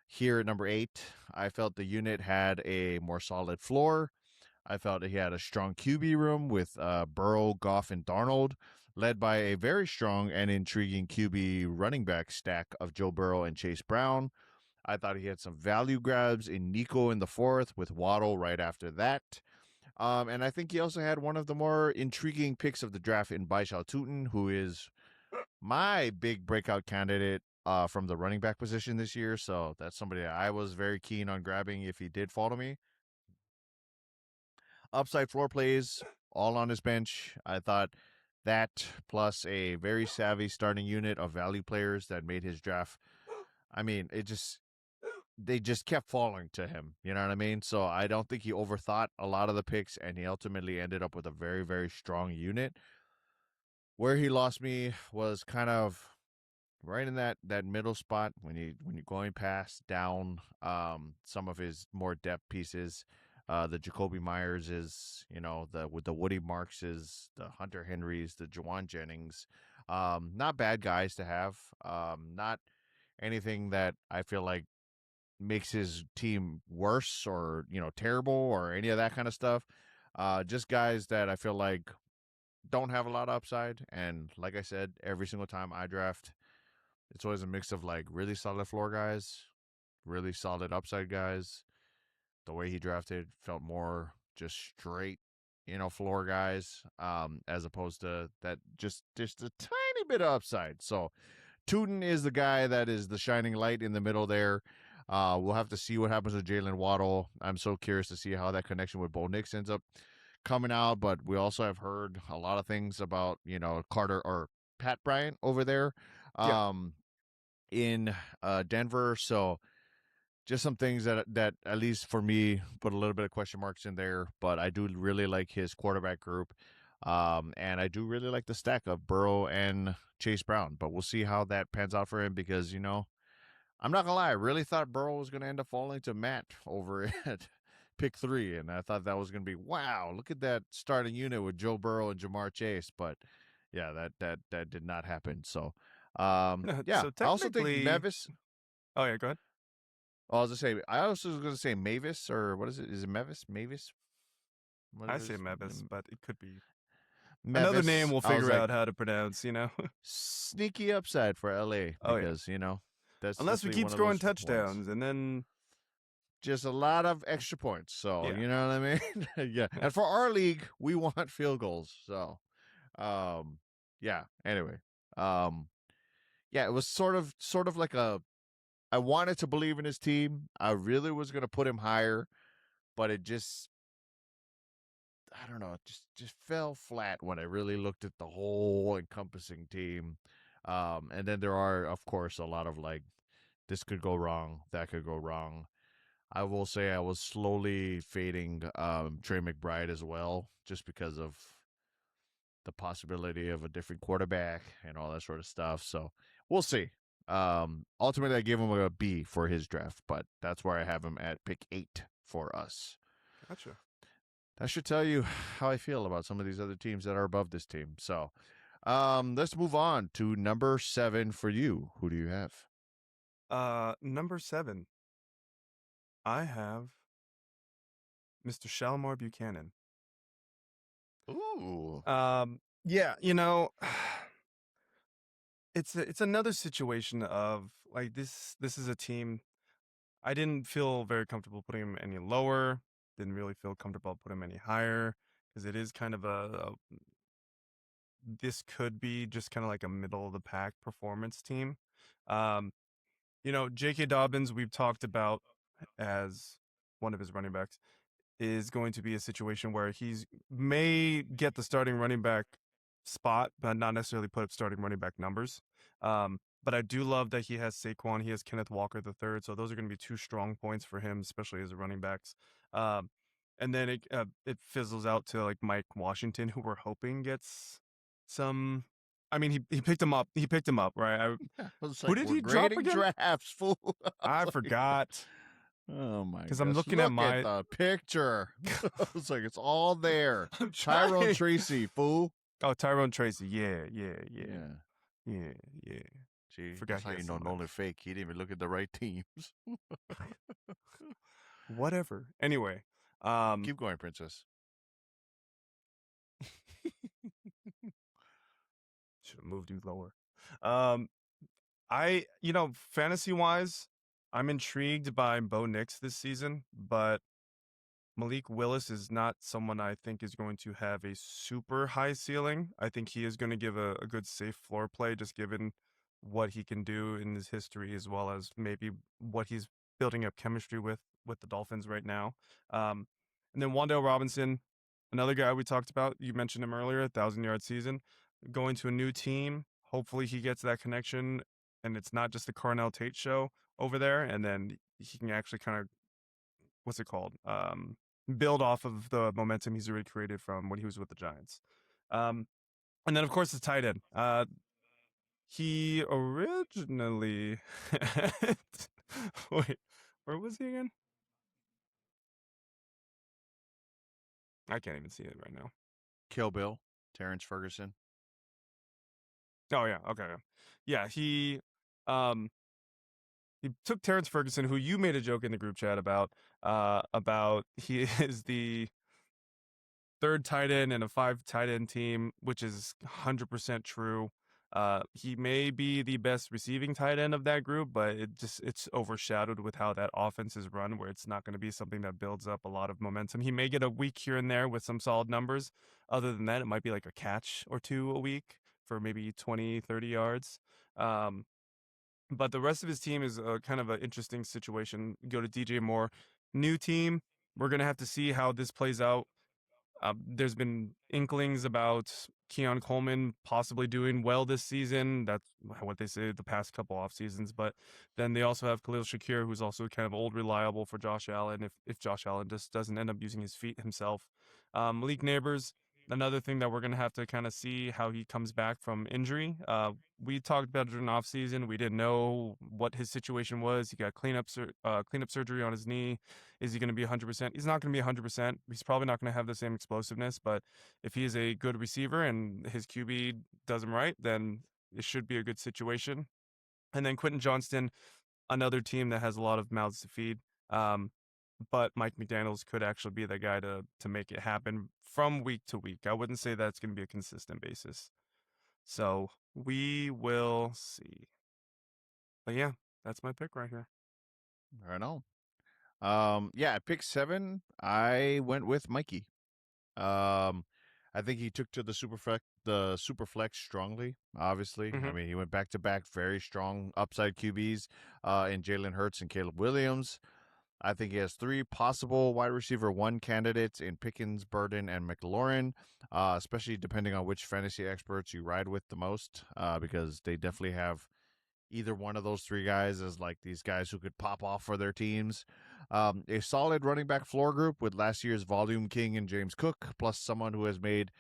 Here at number 8, I felt the unit had a more solid floor. I felt he had a strong QB room with Burrow, Goff, and Darnold, led by a very strong and intriguing QB running back stack of Joe Burrow and Chase Brown. I thought he had some value grabs in Nico in the fourth, with Waddle right after that. And I think he also had one of the more intriguing picks of the draft in Baishal Tutin, who is my big breakout candidate from the running back position this year. So that's somebody that I was very keen on grabbing if he did fall to me. Upside floor plays, all on his bench. I thought that plus a very savvy starting unit of value players that made his draft. I mean, they just kept falling to him. You know what I mean? So I don't think he overthought a lot of the picks, and he ultimately ended up with a very, very strong unit. Where he lost me was kind of right in that middle spot when you're going past down some of his more depth pieces. The Jacoby Myers is, the with the Woody Markses, the Hunter Henrys, the Jawan Jennings. Not bad guys to have. Not anything that I feel like makes his team worse or terrible or any of that kind of stuff. Just guys that I feel like don't have a lot of upside. And like I said, every single time I draft, it's always a mix of like really solid floor guys, really solid upside guys. The way he drafted felt more just straight, floor guys, as opposed to that just a tiny bit of upside. So Tootin is the guy that is the shining light in the middle there. We'll have to see what happens with Jalen Waddle. I'm so curious to see how that connection with Bo Nix ends up coming out. But we also have heard a lot of things about Carter or Pat Bryant over there. Yeah. Um, in Denver. So just some things that at least for me put a little bit of question marks in there. But I do really like his quarterback group, and I do really like the stack of Burrow and Chase Brown. But we'll see how that pans out for him because I'm not gonna lie, I really thought Burrow was gonna end up falling to Matt over at pick 3, and I thought that was gonna be wow. Look at that starting unit with Joe Burrow and Jamar Chase, but yeah, that did not happen. So yeah, So I also think technically, Mavis. oh yeah, go ahead. Oh, I was gonna say. I also was gonna say Mavis or what is it? Is it Mavis? Mavis? What I is say this? Mevis, but it could be another name Mavis. we'll I was figure like out how to pronounce. sneaky upside for LA Oh yeah. because that's Unless we definitely keep one of scoring those ones. touchdowns and then Just a lot of extra points. So yeah. you know what I mean? Yeah. And for our league, we want field goals. So um yeah. Anyway. Um yeah, it was sort of like a I wanted to believe in his team. I really was gonna put him higher, but it just I don't know, it just fell flat when I really looked at the whole encompassing team. And then there are, of course, a lot of like this could go wrong, that could go wrong. I will say I was slowly fading Trey McBride as well, just because of the possibility of a different quarterback and all that sort of stuff. So we'll see. Ultimately, I gave him a B for his draft, but that's where I have him at pick 8 for us. Gotcha. That should tell you how I feel about some of these other teams that are above this team. So let's move on to number 7 for you. Who do you have? Number 7, I have Mr. Shalimar Buchanan. Ooh. Yeah, it's another situation of like this is a team I didn't feel very comfortable putting him any lower, didn't really feel comfortable putting him any higher because it is kind of a this could be just kind of like a middle of the pack performance team. Um, J.K. Dobbins we've talked about as one of his running backs is going to be a situation where he's may get the starting running back spot, but not necessarily put up starting running back numbers. But I do love that he has Saquon, he has Kenneth Walker the third, so those are going to be two strong points for him, especially as a running backs. Um, and then it fizzles out to like Mike Washington, who we're hoping gets some. I mean, he picked him up. He picked him up, right? I was Who like, did we're he drop grading again? drafts, fool. I I was like, forgot oh my because I'm gosh. looking at Look at my. the picture. I was like, it's all there. I'm Tyrone trying. Tracy, fool. Oh, Tyrone Tracy. Yeah, yeah, yeah, Yeah. yeah, yeah. See, Forgot that's he how you has know some Nolan legs. fake. He didn't even look at the right teams. Whatever. Anyway, um, Keep going, Princess. should have moved you lower. Um, fantasy wise, I'm intrigued by Bo Nix this season, but Malik Willis is not someone I think is going to have a super high ceiling. I think he is going to give a good safe floor play, just given what he can do in his history, as well as maybe what he's building up chemistry with the Dolphins right now. Um, and then Wandale Robinson, another guy we talked about. You mentioned him earlier, 1,000-yard season, going to a new team. Hopefully, he gets that connection, and it's not just the Carnell Tate show over there, and then he can actually kind of what's it called? Build off of the momentum he's already created from when he was with the Giants. Um, and then of course the tight end. He originally wait, where was he again? I can't even see it right now. Kill Bill, Terrence Ferguson. Oh yeah, okay. Yeah, um he took Terrence Ferguson, who you made a joke in the group chat about he is the third tight end and a 5 tight end team, which is 100% true. He may be the best receiving tight end of that group, but it's overshadowed with how that offense is run, where it's not going to be something that builds up a lot of momentum. He may get a week here and there with some solid numbers. Other than that, it might be like a catch or two a week for maybe 20, 30 yards. Um, but the rest of his team is kind of an interesting situation. Go to DJ Moore, new team. We're going to have to see how this plays out. There's been inklings about Keon Coleman possibly doing well this season. That's what they say the past couple off seasons. But then they also have Khalil Shakir, who's also kind of old reliable for Josh Allen. If Josh Allen just doesn't end up using his feet himself, Malik Neighbors. Another thing that we're going to have to kind of see how he comes back from injury. We talked about it during off season. We didn't know what his situation was. He got cleanup surgery on his knee. Is he going to be 100%? He's not going to be 100%. He's probably not going to have the same explosiveness, but if he is a good receiver and his QB does him right, then it should be a good situation. And then Quentin Johnston, another team that has a lot of mouths to feed. Um, but Mike McDaniels could actually be the guy to make it happen from week to week. I wouldn't say that's going to be a consistent basis. So we will see. But yeah, that's my pick right here. Right on. Yeah, at pick 7, I went with Mikey. I think he took to the super flex strongly. Obviously, I Mm-hmm. mean, he went back to back very strong upside QBs in Jalen Hurts and Caleb Williams. I think he has 3 possible wide receiver 1 candidates in Pickens, Burden, and McLaurin, especially depending on which fantasy experts you ride with the most, because they definitely have either one of those three guys as like these guys who could pop off for their teams. A solid running back floor group with last year's volume king and James Cook, plus someone who has made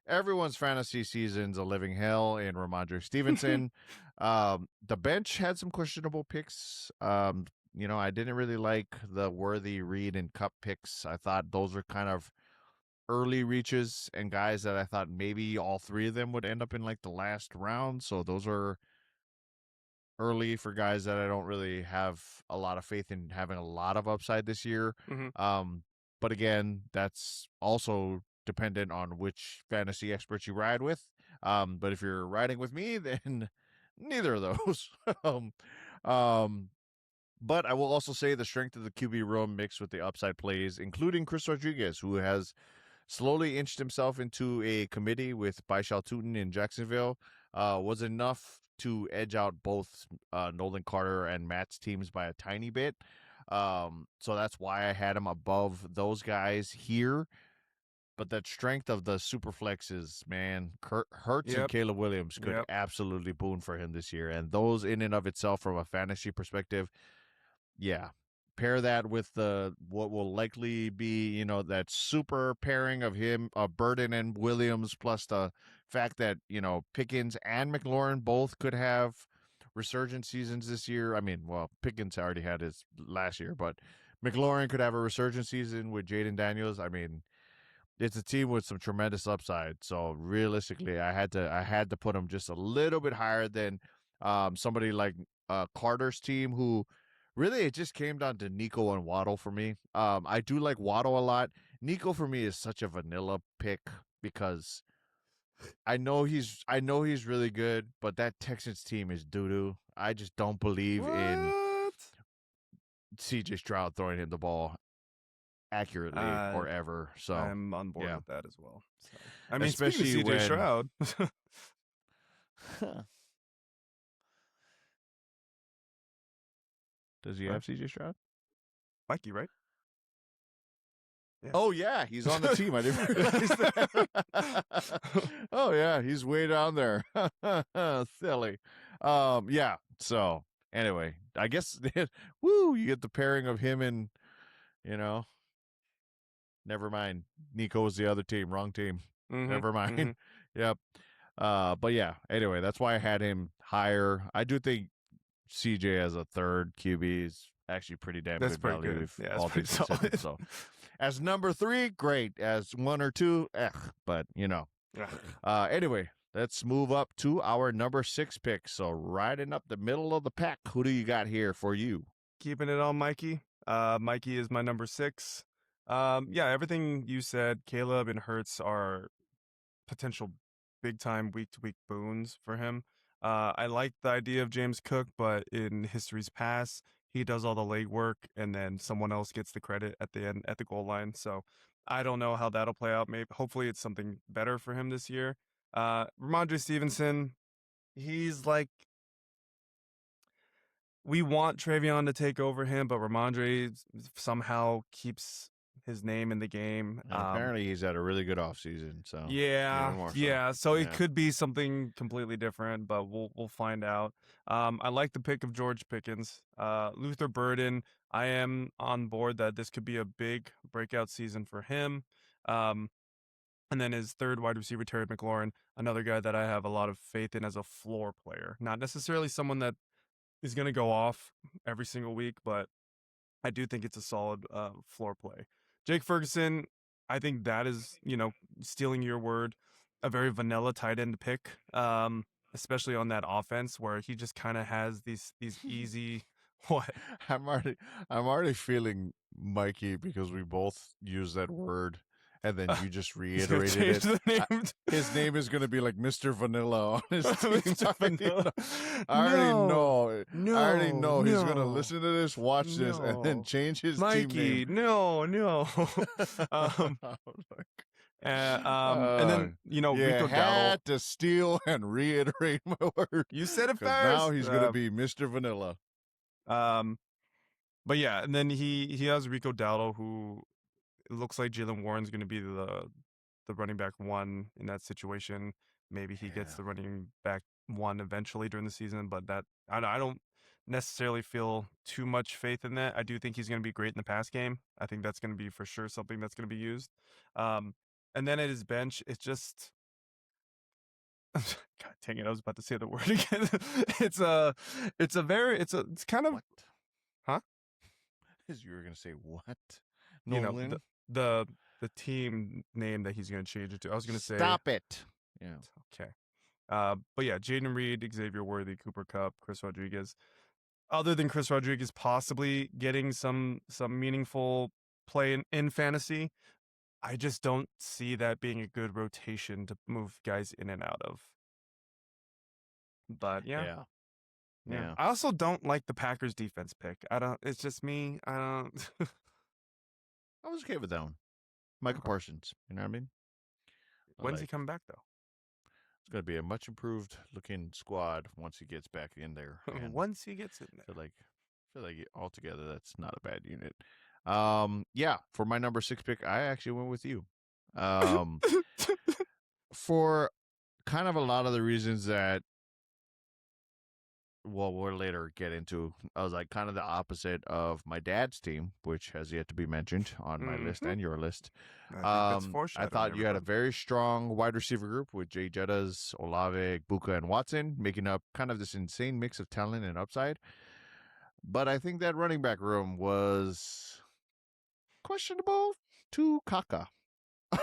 everyone's fantasy season's a living hell in Ramondre Stevenson. The bench had some questionable picks. I didn't really like the Worthy, Reed, and Cup picks. I thought those were kind of early reaches and guys that I thought maybe all three of them would end up in like the last round. So those are early for guys that I don't really have a lot of faith in having a lot of upside this year. Mm-hmm. But again, that's also dependent on which fantasy experts you ride with. But if you're riding with me, then neither of those. um, um, but I will also say the strength of the QB room mixed with the upside plays, including Chris Rodriguez, who has slowly inched himself into a committee with Baishal Tootin in Jacksonville, was enough to edge out both Nolan Carter and Matt's teams by a tiny bit. So that's why I had him above those guys here. But that strength of the super flexes, man, Hurts and Caleb Williams could absolutely boon for him this year. And those in and of itself from a fantasy perspective, yeah. Pair that with the what will likely be, that super pairing of him, Burden and Williams, plus the fact that, Pickens and McLaurin both could have resurgent seasons this year. I mean, well, Pickens already had his last year, but McLaurin could have a resurgent season with Jaden Daniels. I mean, it's a team with some tremendous upside. So realistically, I had to put him just a little bit higher than somebody like Carter's team, who really it just came down to Nico and Waddle for me. I do like Waddle a lot. Nico for me is such a vanilla pick because I know he's really good, but that Texans team is doo doo. I just don't believe in CJ Stroud throwing him the ball accurately or ever. So I'm on board with that as well. So, I mean, especially speaking of CJ Stroud. Does he have CJ Stroud? Mikey, right? Yeah. Oh yeah, he's on the team. I didn't realize that. Oh yeah, he's way down there. Silly. Yeah. So anyway, I guess woo, you get the pairing of him and never mind. Nico was the other team. Wrong team. Mm-hmm. Never mind. Mm-hmm. Yep. But yeah, anyway, that's why I had him higher. I do think CJ as a third QB is actually pretty damn good value. Good. If all things considered. So as number 3, great. As 1 or 2, but anyway, let's move up to our number 6 pick. So riding up the middle of the pack, who do you got here for you? Keeping it on Mikey. Mikey is my number 6. Everything you said, Caleb and Hurts are potential big-time week-to-week boons for him. I like the idea of James Cook, but in history's past, he does all the legwork, and then someone else gets the credit at the end, at the goal line. So I don't know how that'll play out. Maybe, hopefully, it's something better for him this year. Ramondre Stevenson, he's like, we want Travion to take over him, but Ramondre somehow keeps his name in the game. And apparently he's had a really good offseason. So so it could be something completely different, but we'll find out. I like the pick of George Pickens. Luther Burden, I am on board that this could be a big breakout season for him. And then his third wide receiver, Terry McLaurin, another guy that I have a lot of faith in as a floor player. Not necessarily someone that is going to go off every single week, but I do think it's a solid floor play. Jake Ferguson, I think that is, stealing your word, a very vanilla tight end pick, especially on that offense where he just kind of has these easy. What? I'm already feeling Mikey because we both use that word. And then you just reiterated it. His name is going to be like Mr. Vanilla on his team. I already know he's going to listen to this, watch this, and then change his team name. No. And then Rico had to steal and reiterate my word. You said it first. Now he's going to be Mr. Vanilla. But yeah, and then he has Rico Dowdle, who it looks like Jalen Warren's going to be the running back 1 in that situation. Maybe he gets the running back one eventually during the season, but that I don't necessarily feel too much faith in that. I do think he's going to be great in the pass game. I think that's going to be for sure something that's going to be used. And then at his bench, it's just God dang it! I was about to say the word again. It's kind of What? huh? As you were gonna say what? You know Nolan? the team name that he's going to change it to. I was going to say Stop it. Yeah. okay. But yeah, Jaden Reed, Xavier Worthy, Cooper Kupp, Chris Rodriguez. Other than Chris Rodriguez possibly getting some meaningful play in fantasy, I just don't see that being a good rotation to move guys in and out of. But yeah. Yeah. Yeah. Yeah. I also don't like the Packers defense pick. It's just me. I don't I was okay with that one. Michael Okay. Parsons. You know what I mean? When's he coming back though? It's going to be a much improved looking squad once he gets back in there. And Once he gets in I there. feel like altogether that's not a bad unit. Yeah, for my number 6 pick, I actually went with you. For kind of a lot of the reasons that we'll later get into. I was like kind of the opposite of my dad's team, which has yet to be mentioned on my list and your list. I think that's I foreshadowing. thought you had a very strong wide receiver group with Jay Jettas, Olave, Buka, and Watson, making up kind of this insane mix of talent and upside. But I think that running back room was questionable to Kaka. I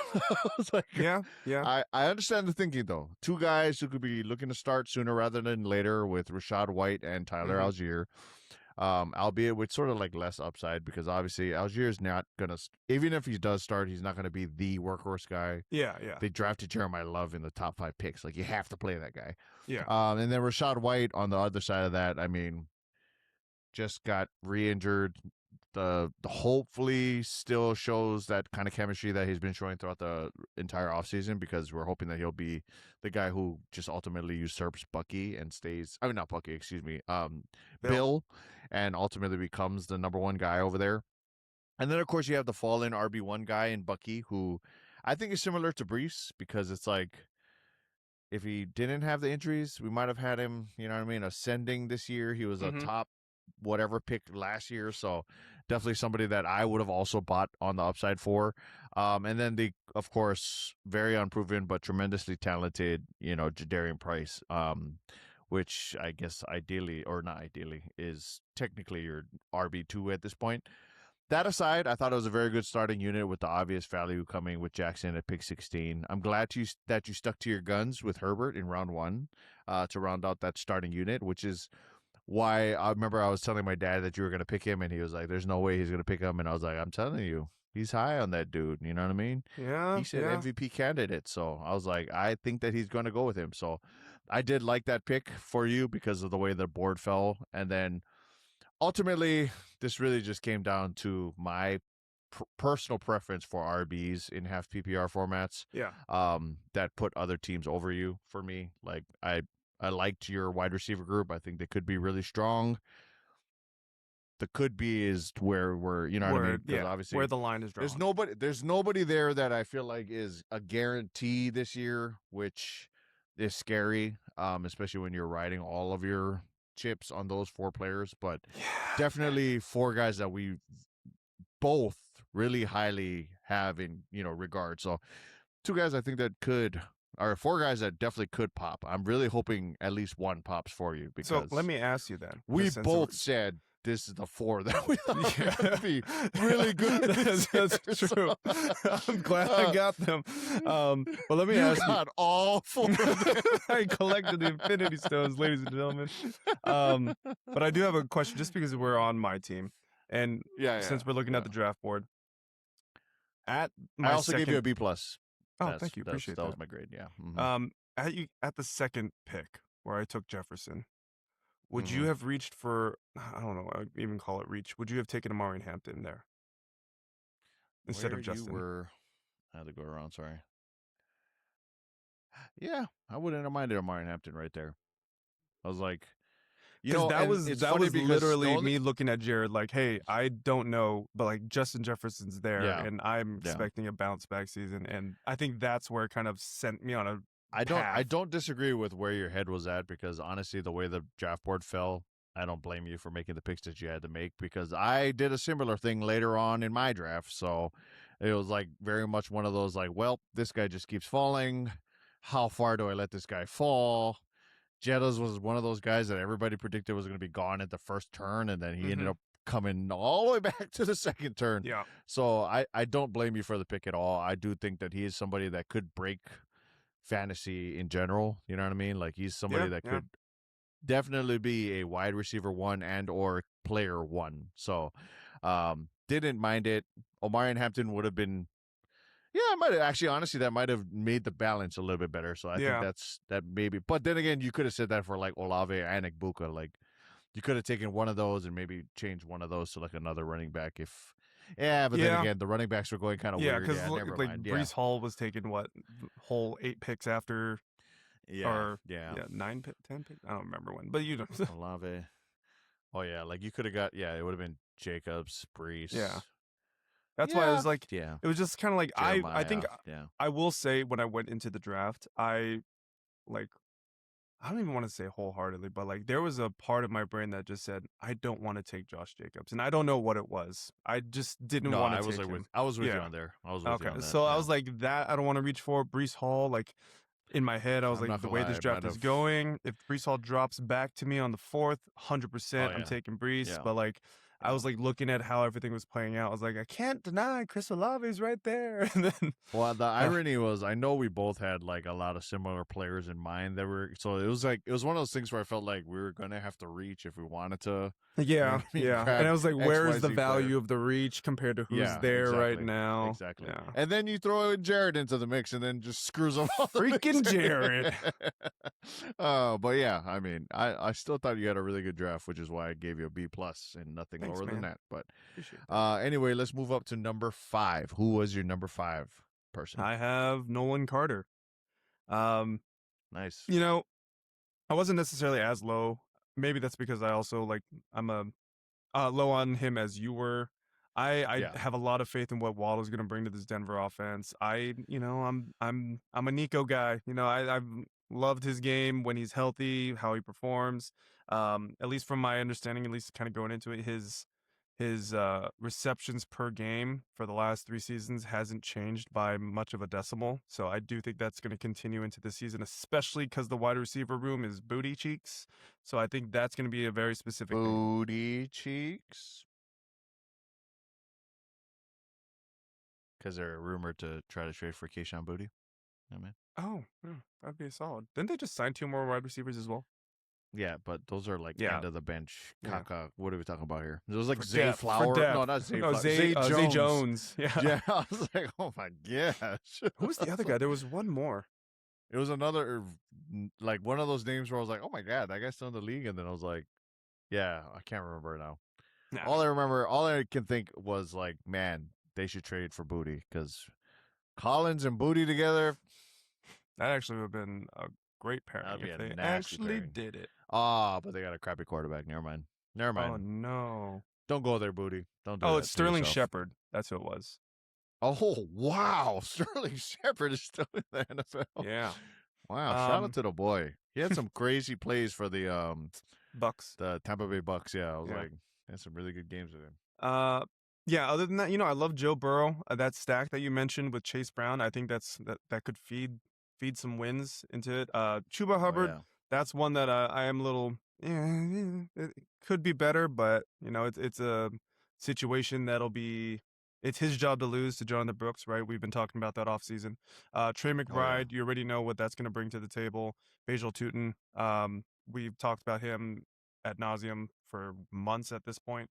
was like, yeah. I understand the thinking though. 2 guys who could be looking to start sooner rather than later with Rashad White and Tyler Algier. Albeit with sort of like less upside because obviously Algier is not gonna. Even if he does start, he's not gonna be the workhorse guy. Yeah. They drafted Jeremiah Love in the top 5 picks. Like you have to play that guy. Yeah. And then Rashad White on the other side of that. I mean, just got re-injured. The hopefully still shows that kind of chemistry that he's been showing throughout the entire offseason because we're hoping that he'll be the guy who just ultimately usurps Bucky and stays. I mean, not Bucky, excuse me. Bill, and ultimately becomes the number 1 guy over there. And then of course you have the fallen RB1 guy in Bucky, who I think is similar to Brees because it's like if he didn't have the injuries, we might have had him, you know what I mean, ascending this year. He was a top whatever pick last year, so definitely somebody that I would have also bought on the upside for. And then the, of course, very unproven but tremendously talented, Jadarian Price, which I guess ideally, or not ideally, is technically your RB2 at this point. That aside, I thought it was a very good starting unit with the obvious value coming with Jackson at pick 16. I'm glad that you stuck to your guns with Herbert in round 1 to round out that starting unit, which is why I remember I was telling my dad that you were going to pick him, and he was like, there's no way he's going to pick him. And I was like, I'm telling you, he's high on that dude. You know what I mean? Yeah. He said MVP candidate. So I was like, I think that he's going to go with him. So I did like that pick for you because of the way the board fell. And then ultimately, this really just came down to my personal preference for RBs in half PPR formats. Yeah. That put other teams over you for me. Like I liked your wide receiver group. I think they could be really strong. The could be is where we're, you know what I mean? Because obviously where the line is drawn. There's nobody there that I feel like is a guarantee this year, which is scary, especially when you're riding all of your chips on those 4 players. But definitely 4 guys that we both really highly have in, regard. So 2 guys I think that could, or 4 guys that definitely could pop. I'm really hoping at least 1 pops for you because. So let me ask you then. We both said this is the 4 that we thought were going to be really good. That's true. I'm glad I got them. But let me ask you. Got all 4 of them. I collected the Infinity Stones, ladies and gentlemen. But I do have a question, just because we're on my team, and since we're looking at the draft board. I also gave you a B plus. Oh, thank you. Appreciate that. That was my grade. Yeah. Mm-hmm. At the second pick where I took Jefferson, would you have reached for, I don't know, I would even call it reach. Would you have taken Amari Hampton there instead of Justin? I had to go around, sorry. Yeah, I wouldn't have minded Amari Hampton right there. I was like, that was literally me looking at Jared like, hey, I don't know, but like Justin Jefferson's there, and I'm expecting a bounce back season, and I think that's where it kind of sent me on a I path. don't disagree with where your head was at because honestly, the way the draft board fell, I don't blame you for making the picks that you had to make because I did a similar thing later on in my draft. So it was like very much one of those like, well, this guy just keeps falling. How far do I let this guy fall? Jettas was one of those guys that everybody predicted was going to be gone at the first turn, and then he ended up coming all the way back to the second turn. Yeah. So I don't blame you for the pick at all. I do think that he is somebody that could break fantasy in general. You know what I mean? Like he's somebody Yeah. that Yeah. could definitely be a wide receiver one and or player one. So didn't mind it. Omarion Hampton would have been yeah, I might have actually honestly that might have made the balance a little bit better. So I think Yeah. that maybe but then again you could have said that for like Olave and Igbuka. Like you could have taken one of those and maybe changed one of those to like another running back if yeah, but then Yeah. again the running backs were going kind of Yeah. weird. Because Yeah, never like mind. Yeah. Brees Hall was taken what whole 8 picks after Yeah. or Yeah. yeah 10 picks. I don't remember when, but you know. Olave. Oh yeah, like you could have got yeah, it would have been Jacobs, Yeah. Brees. That's why I Yeah. was like, Yeah. it was just kind of like I think Jeremiah. Yeah. I will say when I went into the draft, like I don't even want to say wholeheartedly, but like there was a part of my brain that just said I don't want to take Josh Jacobs, and I don't know what it was. I just didn't No, want to take him. I was with you Yeah. on there. I was with you Okay. on that. So I Yeah. was like that. I don't want to reach for Brees Hall. Like in my head, I was I'm like, not the gonna way lie, this it draft might is have going, if Brees Hall drops back to me on the fourth, oh 100%, I'm yeah. taking Brees. Yeah. But like, I Yeah. was like looking at how everything was playing out. I was like, I can't deny Chris Olave's right there. And then, Well, the uh, irony was, I know we both had like a lot of similar players in mind that were. So it was like it was one of those things where I felt like we were gonna have to reach if we wanted to. You know yeah, what I mean? yeah. And I Grab was like, X where Y is the Z player. value of the reach compared to who's Yeah, there right exactly, now? exactly. Yeah. And then you throw in Jared into the mix, and then just screws them all. Freaking Jared. But yeah, I mean, I still thought you had a really good draft, which is why I gave you a B plus and nothing Thanks, lower than man. that. But Appreciate that. anyway, let's move up to number 5. Who was your number 5 person? I have Nolan Carter. Um, Nice. you know, I wasn't necessarily as low. Maybe that's because I also like I'm a low on him as you were. I Yeah. have a lot of faith in what Waddle's going to bring to this Denver offense. I'm a Nico guy. I've loved his game when he's healthy, how he performs. At least from my understanding, at least kind of going into it, his receptions per game for the last 3 seasons hasn't changed by much of a decimal. So I do think that's going to continue into the season, especially because the wide receiver room is booty cheeks. So I think that's going to be a very specific thing. Booty cheeks. Because they're rumored to try to trade for Keyshawn Booty. Yeah, man. Oh, yeah, that'd be solid. Didn't they just sign 2 more wide receivers as well? Yeah, but those are like Yeah. end of the bench. Yeah. Caca. What are we talking about here? It was like For Zay depth, for Flower. depth. No, not Zay No, Flower. Zay Jones. Zay Jones. Yeah. Yeah, I was like, oh my gosh. Who was the other guy? There was one more. It was another, like one of those names where I was like, oh my God, that guy's still in the league. And then I was like, yeah, I can't remember now. Nah, All I can think was like, man, they should trade for Booty because Collins and Booty together. that actually would have been a great pairing That'd be if a they nasty actually pairing. did it. But they got a crappy quarterback. Never mind. Never mind. Oh no. Don't go there, Booty. Don't do Oh, that it's to Sterling yourself. Shepard. That's who it was. Oh, wow. Sterling Shepard is still in the NFL. Yeah. Wow. Shout out to the boy. He had some crazy plays for the Bucks. the Tampa Bay Bucks. Yeah, I was Yeah. like, had some really good games with him. Yeah, other than that, I love Joe Burrow. That stack that you mentioned with Chase Brown, I think that could feed some wins into it. Chuba Hubbard, yeah. that's one that I am a little it could be better, but it's a situation it's his job to lose to Jonathan Brooks, right? We've been talking about that offseason. Trey McBride, you already know what that's going to bring to the table. Basil Tootin, we've talked about him ad nauseum for months at this point.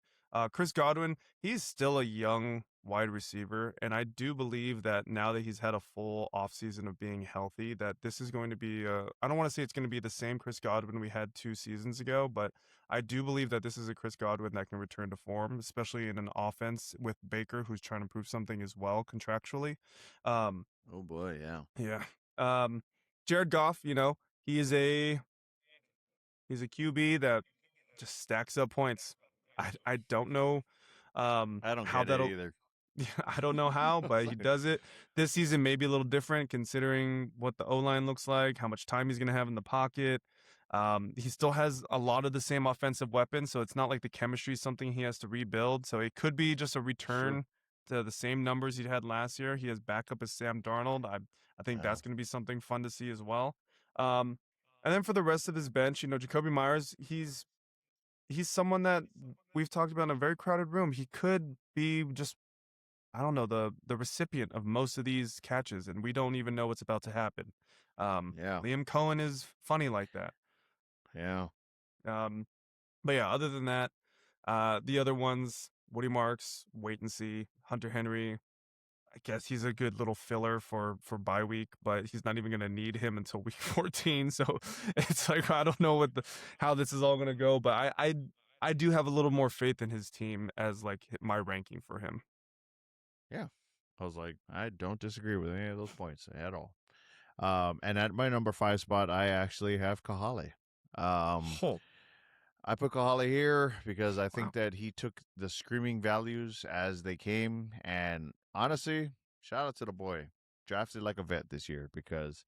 Chris Godwin, he's still a young wide receiver, and I do believe that now that he's had a full offseason of being healthy, that this is going to be I don't want to say it's going to be the same Chris Godwin we had 2 seasons ago, but I do believe that this is a Chris Godwin that can return to form, especially in an offense with Baker, who's trying to prove something as well contractually. Oh boy, yeah. Yeah. Jared Goff, he is he's a QB that just stacks up points. I don't know I don't how get it that'll either. Yeah, I don't know how, I was but he like, does it. This season may be a little different considering what the O-line looks like, how much time he's going to have in the pocket. He still has a lot of the same offensive weapons, so it's not like the chemistry is something he has to rebuild. So it could be just a sure. return to the same numbers he had last year. He has backup as Sam Darnold. I think Yeah. that's going to be something fun to see as well. Um, and then for the rest of his bench, Jacoby Myers, he's someone that we've talked about in a very crowded room. He could be just, I don't know, the recipient of most of these catches, and we don't even know what's about to happen. Yeah. Liam Cohen is funny like that. Yeah. Um, but yeah, other than that, the other ones, Woody Marks, wait and see. Hunter Henry, I guess he's a good little filler for bye week, but he's not even gonna need him until week 14. So it's like I don't know how this is all gonna go, but I do have a little more faith in his team as like my ranking for him. Yeah. I was like, I don't disagree with any of those points at all. And at my number 5 spot, I actually have Kahale. Um, Oh, I put Kahale here because I wow. think that he took the screaming values as they came. And honestly, shout out to the boy. Drafted like a vet this year because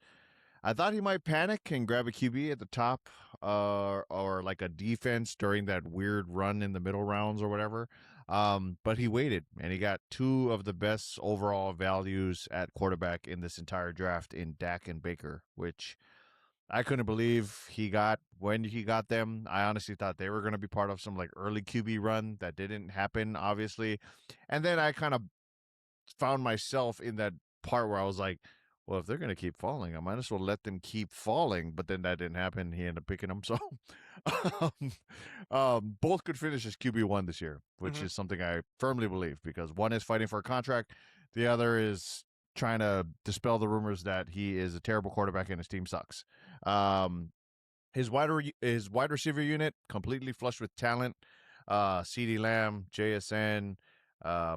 I thought he might panic and grab a QB at the top or like a defense during that weird run in the middle rounds or whatever. But he waited and he got two of the best overall values at quarterback in this entire draft in Dak and Baker, which I couldn't believe he got when he got them. I honestly thought they were going to be part of some like early QB run that didn't happen, obviously. And then I kind of found myself in that part where I was like, well, if they're going to keep falling, I might as well let them keep falling. But then that didn't happen. He ended up picking them. So um, both could finish as QB1 this year, which Hmm. is something I firmly believe because one is fighting for a contract, the other is trying to dispel the rumors that he is a terrible quarterback and his team sucks. Um, his wide receiver unit completely flushed with talent. CeeDee Lamb, JSN,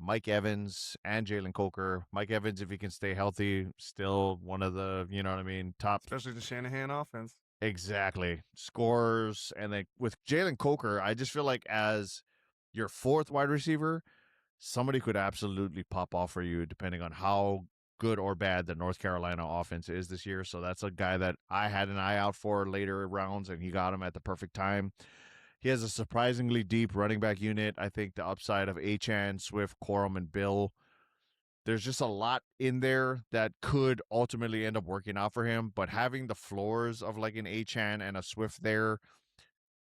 Mike Evans, and Jalen Coker. Mike Evans, if he can stay healthy, still one of the, you know what I mean, top. Especially the Shanahan offense. Exactly. Scores. And then with Jalen Coker, I just feel like as your fourth wide receiver, somebody could absolutely pop off for you depending on how good or bad the North Carolina offense is this year. So that's a guy that I had an eye out for later rounds, and he got him at the perfect time. He has a surprisingly deep running back unit. I think the upside of Achan, Swift, Corum, and Bill. There's just a lot in there that could ultimately end up working out for him. But having the floors of like an Achan and a Swift there,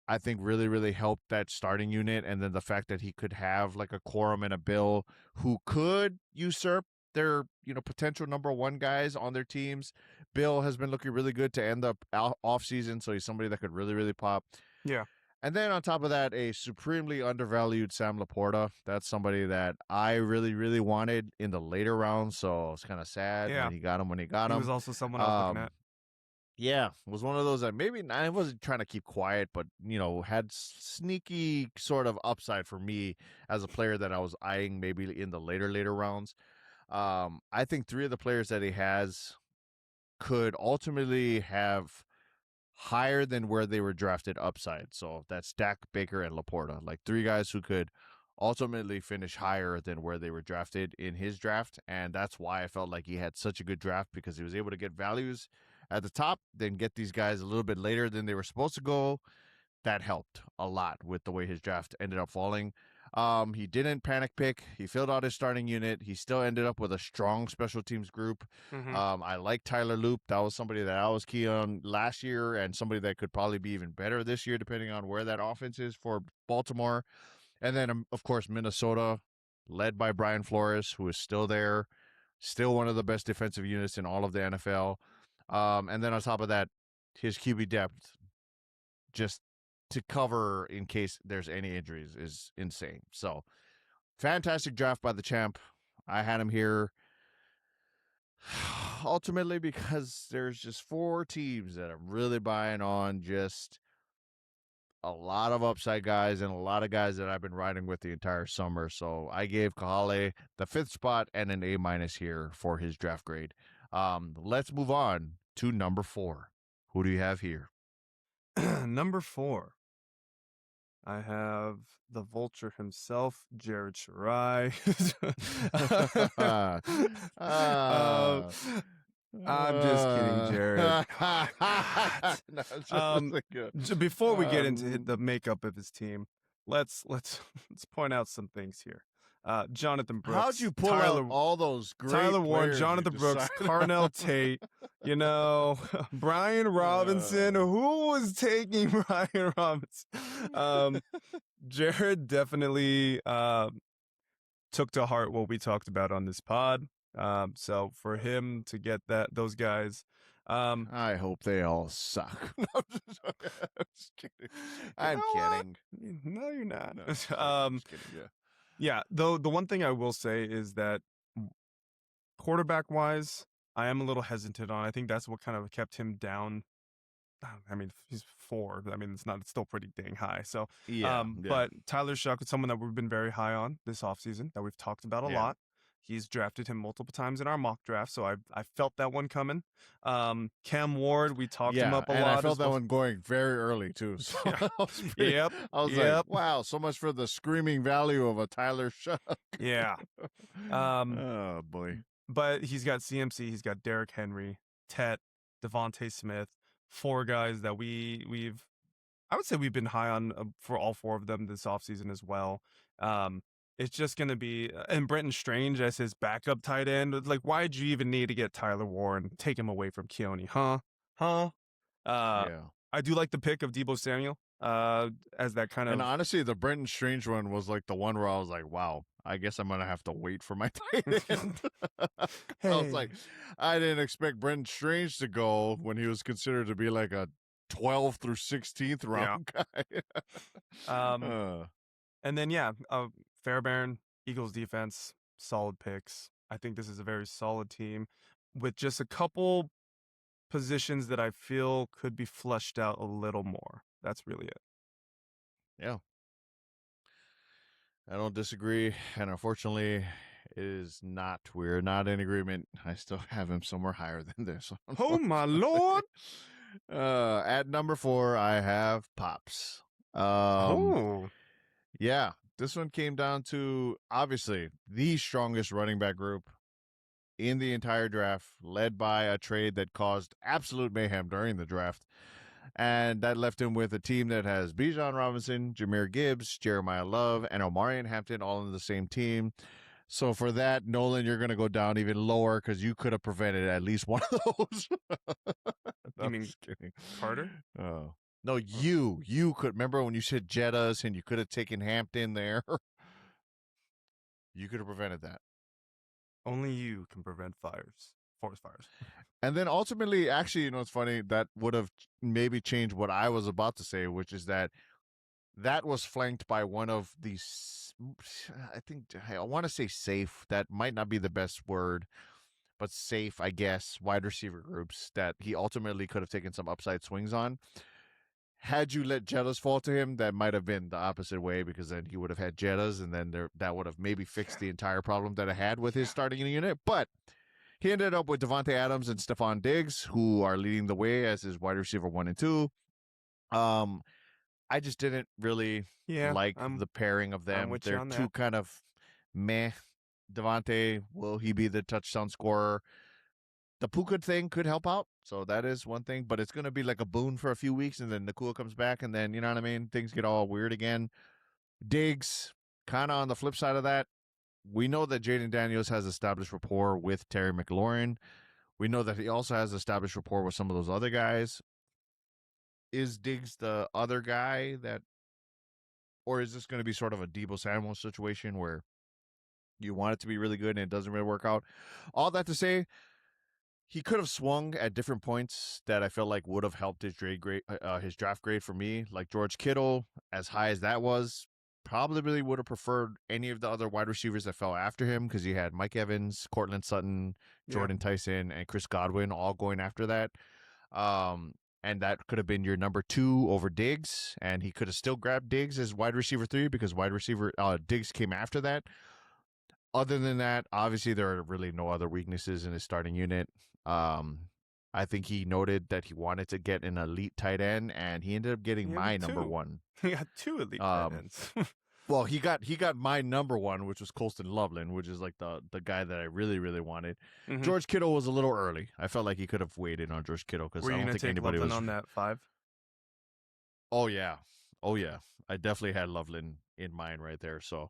I think really, really helped that starting unit. And then the fact that he could have like a Quorum and a Bill who could usurp their, potential number one guys on their teams. Bill has been looking really good to end up off season. So he's somebody that could really, really pop. Yeah. And then on top of that, a supremely undervalued Sam Laporta. That's somebody that I really, really wanted in the later rounds. So it's kind of sad Yeah. when he got him when he got He was him. also someone I was looking Um, at. yeah, was one of those that maybe I wasn't trying to keep quiet, but had sneaky sort of upside for me as a player that I was eyeing maybe in the later rounds. I think three of the players that he has could ultimately have higher than where they were drafted upside. So that's Dak, Baker, and Laporta, like three guys who could ultimately finish higher than where they were drafted in his draft. And that's why I felt like he had such a good draft because he was able to get values at the top, then get these guys a little bit later than they were supposed to go. That helped a lot with the way his draft ended up falling. He didn't panic pick. He filled out his starting unit. He still ended up with a strong special teams group. Hmm. I like Tyler Loop. That was somebody that I was key on last year and somebody that could probably be even better this year, depending on where that offense is for Baltimore. And then, of course, Minnesota, led by Brian Flores, who is still there, still one of the best defensive units in all of the NFL. And then on top of that, his QB depth, just to cover in case there's any injuries, is insane. So, fantastic draft by the champ. I had him here ultimately because there's just four teams that I'm really buying on, just a lot of upside guys and a lot of guys that I've been riding with the entire summer. So I gave Kahale the fifth spot and an A minus here for his draft grade. Let's move on to number 4. Who do you have here? Number 4. I have the Vulture himself, Jared Shirai. um, Ah. I'm just kidding, Jared. No, I'm not. No, it's just Um, like a, Before we get into um, the makeup of his team, let's let's point out some things here. Jonathan how'd Brooks, you pull out all those Tyler great Warren, players you Jonathan Brooks, decided Carnell Tate, Brian Robinson. uh, Who was taking Brian Robinson? Um, Jared definitely took to heart what we talked about on this pod. So for him to get those guys, I hope they all suck. No, I'm just kidding. you I'm know what? kidding. No, you're not. No, I'm just kidding. Yeah. Yeah. Though the one thing I will say is that quarterback wise, I am a little hesitant on. I think that's what kind of kept him down. I mean, he's 4. I mean, it's still pretty dang high. So, Yeah. Yeah. but Tyler Shuck is someone that we've been very high on this offseason that we've talked about a Yeah. lot. He's drafted him multiple times in our mock draft, so I felt that one coming. Cam Ward, we talked him up a and lot. I felt that one going very early too. So Yeah. I was like, wow, so much for the screaming value of a Tyler Shuck. Yeah. Oh boy. But he's got CMC, he's got Derrick Henry, Tet, Devontae Smith, 4 guys that I would say we've been high on for all 4 of them this offseason as well. It's just going to be, and Brenton Strange as his backup tight end. Like, why did you even need to get Tyler Warren, take him away from Keone? Huh? Yeah. I do like the pick of Deebo Samuel as that kind And of. honestly, the Brenton Strange one was like the one where I was like, wow, I guess I'm going to have to wait for my tight end. I was like, I didn't expect Brenton Strange to go when he was considered to be like a 12th through 16th round guy. And then, Fairbairn, Eagles defense, solid picks. I think this is a very solid team with just a couple positions that I feel could be fleshed out a little more. That's really it. Yeah. I don't disagree. And unfortunately, it is not. We're not in agreement. I still have him somewhere higher than this. Oh, my Lord. At number 4, I have Pops. Yeah, this one came down to obviously the strongest running back group in the entire draft, led by a trade that caused absolute mayhem during the draft. And that left him with a team that has Bijan Robinson, Jahmyr Gibbs, Jeremiah Love, and Omarion Hampton all on the same team. So for that, Nolan, you're going to go down even lower because you could have prevented at least one of those. You mean Carter? Oh. No, you could. Remember when you said Jettas and you could have taken Hampton there? You could have prevented that. Only you can prevent forest fires. And then ultimately, actually, it's funny, that would have maybe changed what I was about to say, which is that was flanked by one of these, I want to say safe. That might not be the best word, but safe, I guess, wide receiver groups that he ultimately could have taken some upside swings on. Had you let Jettas fall to him, that might have been the opposite way, because then he would have had Jettas, and then that would have maybe fixed the entire problem that I had with his starting unit. But he ended up with Devontae Adams and Stephon Diggs, who are leading the way as his wide receiver 1 and 2. I just didn't really like the pairing of them. They're too kind of meh. Devontae, will he be the touchdown scorer? The Puka thing could help out, so that is one thing, but it's going to be like a boon for a few weeks, and then Nakua comes back, and then, you know what I mean? Things get all weird again. Diggs, kind of on the flip side of that, we know that Jaden Daniels has established rapport with Terry McLaurin. We know that he also has established rapport with some of those other guys. Is Diggs the other guy or is this going to be sort of a Deebo Samuel situation where you want it to be really good and it doesn't really work out? All that to say, he could have swung at different points that I felt like would have helped his draft grade for me. Like George Kittle, as high as that was, probably really would have preferred any of the other wide receivers that fell after him, because you had Mike Evans, Cortland Sutton, Jordan Tyson, and Chris Godwin all going after that. And that could have been your number 2 over Diggs, and he could have still grabbed Diggs as wide receiver 3 because Diggs came after that. Other than that, obviously there are really no other weaknesses in his starting unit. I I think he noted that he wanted to get an elite tight end, and he ended up getting He had my number two. one. He got two elite tight Um, ends. well, he got my number one, which was Colston Loveland, which is like the guy that I really really wanted. Mhm. George Kittle was a little early. I felt like he could have waited on George Kittle because Were I you don't gonna think take anybody Loveland was. on that 5? Oh yeah, oh yeah. I definitely had Loveland in mind right there. So,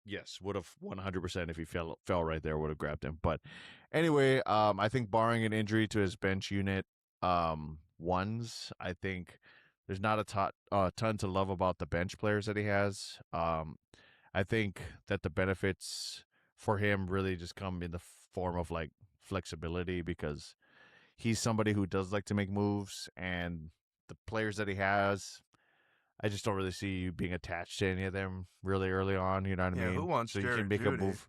yes, would have 100% if he fell right there would have grabbed him. But anyway, I think barring an injury to his bench unit, ones, I think there's not a ton to love about the bench players that he has. I think that the benefits for him really just come in the form of like flexibility because he's somebody who does like to make moves, and the players that he has, I just don't really see you being attached to any of them really early on. You know what I Yeah, who mean? wants So you can Jared make a Judy? move.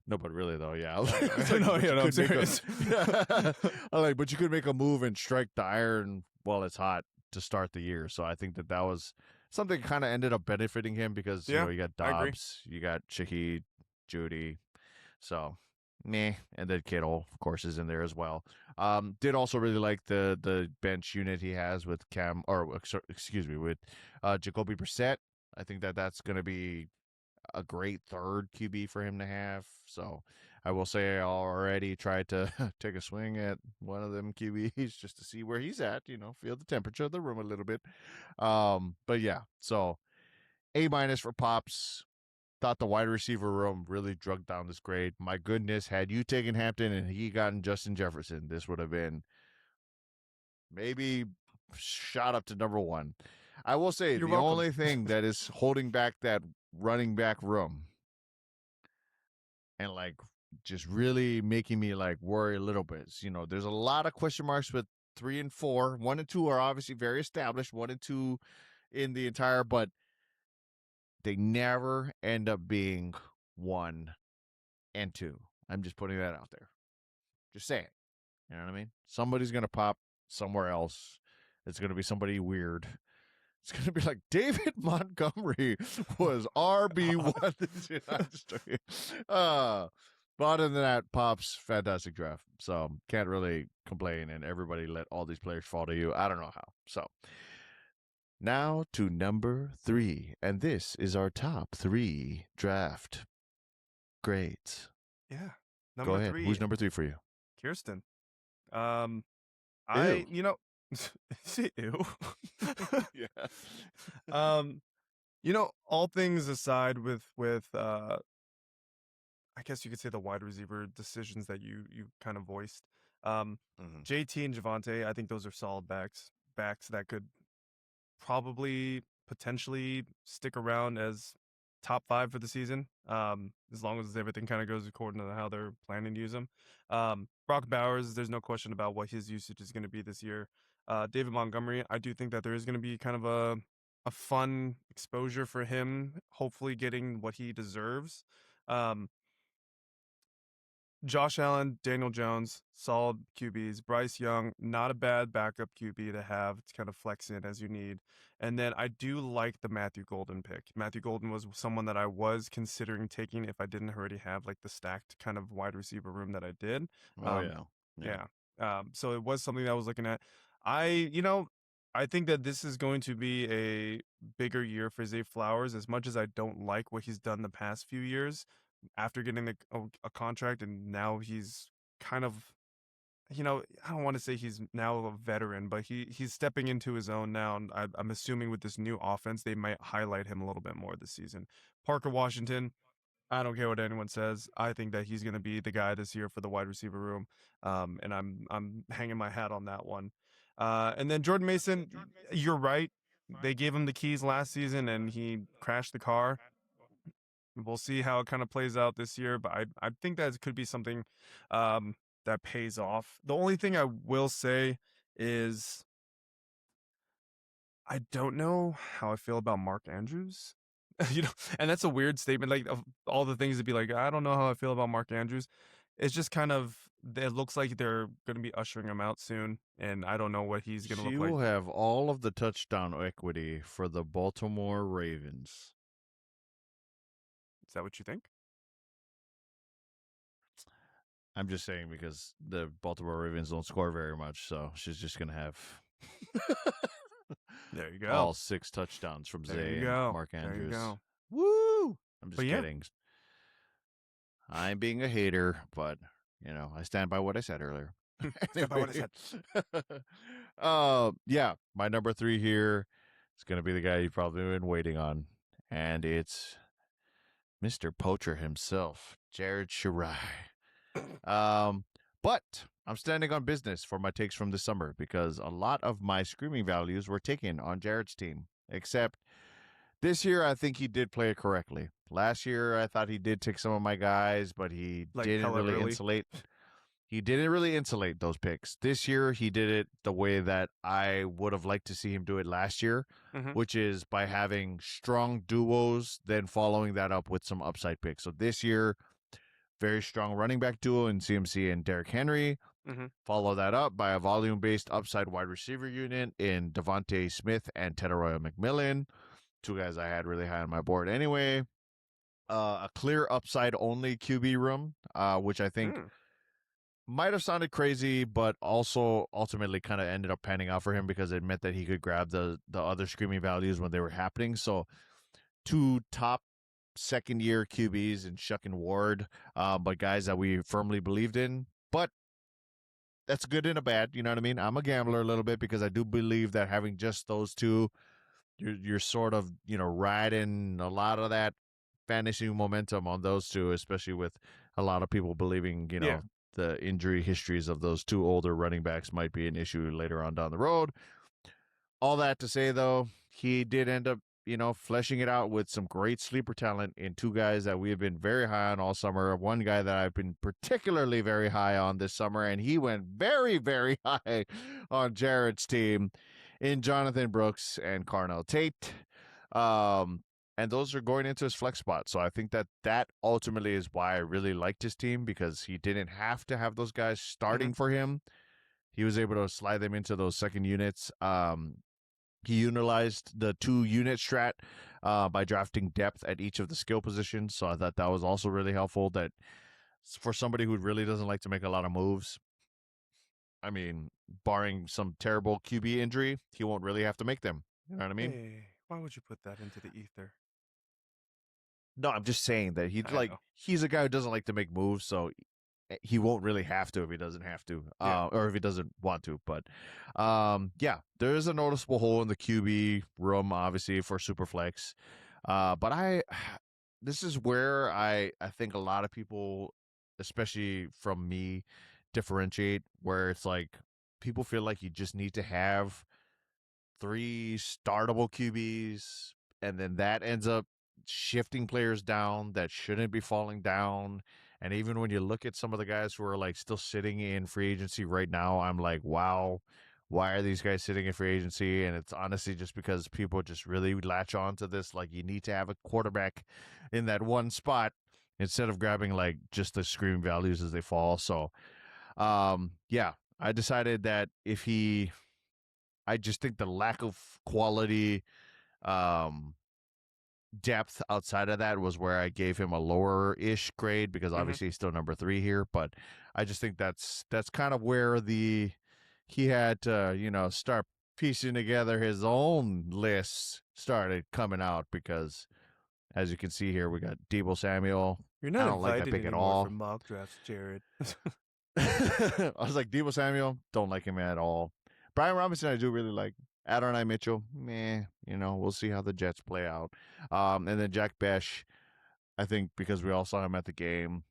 No, but really though, yeah. Yeah, It's like, no, but yeah, you no, I'm could make a, serious. I'm like, but you could make a move and strike the iron while it's hot to start the year. So I think that was something kind of ended up benefiting him because Yeah, you got I agree. Dobbs, you got Shaheed, Judy, so meh, and then Kittle, of course, is in there as well. Did also really like the bench unit he has with excuse me, with Jacoby Brissett. I think that that's going to be a great third QB for him to have. So I will say I already tried to take a swing at one of them QBs just to see where he's at. Feel the temperature of the room a little bit. But yeah, so A- for Pops. Thought the wide receiver room really drug down this grade. My goodness, had you taken Hampton and he gotten Justin Jefferson, this would have been maybe shot up to number one. I will say You're the welcome. only thing that is holding back that running back room and like just really making me like worry a little bit is, there's a lot of question marks with 3 and 4. 1 and 2 are obviously very established. 1 and 2 in the entire, but they never end up being 1 and 2. I'm just putting that out there. Just saying. You know what I mean? Somebody's going to pop somewhere else. It's going to be somebody weird. It's going to be like David Montgomery was RB1. I'm just joking. But other than that, Pop's fantastic draft. So can't really complain. And everybody let all these players fall to you. I don't know how. So now to number 3. And this is our top 3 draft grades. Yeah, Go number ahead. 3, Who's number 3 for you? Kirsten. Ew. Ew. Yeah. um, all things aside with I guess you could say the wide receiver decisions that you kind of voiced. Um, Mm-hmm. JT and Javante, I think those are solid backs that could probably potentially stick around as top 5 for the season. As long as everything kind of goes according to how they're planning to use them. Brock Bowers, there's no question about what his usage is going to be this year. David Montgomery, I do think that there is going to be kind of a fun exposure for him, hopefully getting what he deserves. Um, Josh Allen, Daniel Jones, solid QBs. Bryce Young, not a bad backup QB to have to kind of flex in as you need. And then I do like the Matthew Golden pick. Matthew Golden was someone that I was considering taking if I didn't already have like the stacked kind of wide receiver room that I did. Oh, Um, yeah. Yeah. yeah. So it was something that I was looking at. I think that this is going to be a bigger year for Zay Flowers. As much as I don't like what he's done the past few years, after getting a contract, and now he's kind of, I don't want to say he's now a veteran, but he's stepping into his own now, and I'm assuming with this new offense they might highlight him a little bit more this season. Parker Washington, I don't care what anyone says. I think that he's going to be the guy this year for the wide receiver room, and I'm hanging my hat on that one. And then Jordan Mason, you're right. They gave him the keys last season, and he crashed the car. We'll see how it kind of plays out this year, but I think that could be something that pays off. The only thing I will say is I don't know how I feel about Mark Andrews. you know, and that's a weird statement. Like of all the things to be like, I don't know how I feel about Mark Andrews. It's just kind of it looks like they're going to be ushering him out soon, and I don't know what he's going to She look like. will have all of the touchdown equity for the Baltimore Ravens. Is that what you think? I'm just saying because the Baltimore Ravens don't score very much, so she's just gonna have There you go. all 6 touchdowns from There you Zay and go. Mark There you Andrews. go. Woo! I'm But just yeah, kidding. I'm being a hater, but I stand by what I said earlier. stand by what I said. Yeah, my number 3 here is gonna be the guy you've probably been waiting on, and it's Mr. Poacher himself, Jared Shirai. But I'm standing on business for my takes from this summer because a lot of my screaming values were taken on Jared's team. Except this year, I think he did play it correctly. Last year, I thought he did take some of my guys, but he Like didn't hella really early. insulate. He didn't really insulate those picks. This year, he did it the way that I would have liked to see him do it last year, Mm-hmm. which is by having strong duos, then following that up with some upside picks. So this year, very strong running back duo in CMC and Derrick Henry. Mm-hmm. Follow that up by a volume based upside wide receiver unit in Devontae Smith and Teteroy McMillan, 2 guys I had really high on my board anyway. A clear upside only QB room, which I think might have sounded crazy, but also ultimately kind of ended up panning out for him because it meant that he could grab the other screaming values when they were happening. So 2 top second-year QBs in Shuck and Ward, but guys that we firmly believed in. But that's good and a bad, you know what I mean? I'm a gambler a little bit because I do believe that having just those 2, you're sort of, riding a lot of that fantasy momentum on those 2, especially with a lot of people believing, Yeah. the injury histories of those 2 older running backs might be an issue later on down the road. All that to say, though, he did end up, fleshing it out with some great sleeper talent in 2 guys that we have been very high on all summer. One guy that I've been particularly very high on this summer, and he went very, very high on Jared's team in Jonathan Brooks and Carnell Tate. And those are going into his flex spot. So I think that ultimately is why I really liked his team because he didn't have to have those guys starting for him. He was able to slide them into those second units. He utilized the 2 unit strat by drafting depth at each of the skill positions. So I thought that was also really helpful. That for somebody who really doesn't like to make a lot of moves, I mean, barring some terrible QB injury, he won't really have to make them. You know what I mean? Hey, why would you put that into the ether? No, I'm just saying that I know. he's a guy who doesn't like to make moves, so he won't really have to if he doesn't have to, or if he doesn't want to. But yeah, there is a noticeable hole in the QB room, obviously for Superflex. But this is where I think a lot of people, especially from me, differentiate. Where it's like people feel like you just need to have 3 startable QBs, and then that ends up shifting players down that shouldn't be falling down. And even when you look at some of the guys who are like still sitting in free agency right now, I'm like, wow, why are these guys sitting in free agency? And it's honestly just because people just really latch on to this. Like, you need to have a quarterback in that one spot instead of grabbing like just the screaming values as they fall. So, yeah, I decided that I just think the lack of quality depth outside of that was where I gave him a lower-ish grade because obviously he's still number 3 here, but I just think that's kind of where he had to, start piecing together his own lists started coming out because as you can see here, we got Deebo Samuel. You're I not don't like that invited pick at anymore for all. mock drafts, Jared. I was like, Deebo Samuel, don't like him at all. Brian Robinson, I do really like. Adonai Mitchell, meh, we'll see how the Jets play out. And then Jack Besh, I think because we all saw him at the game,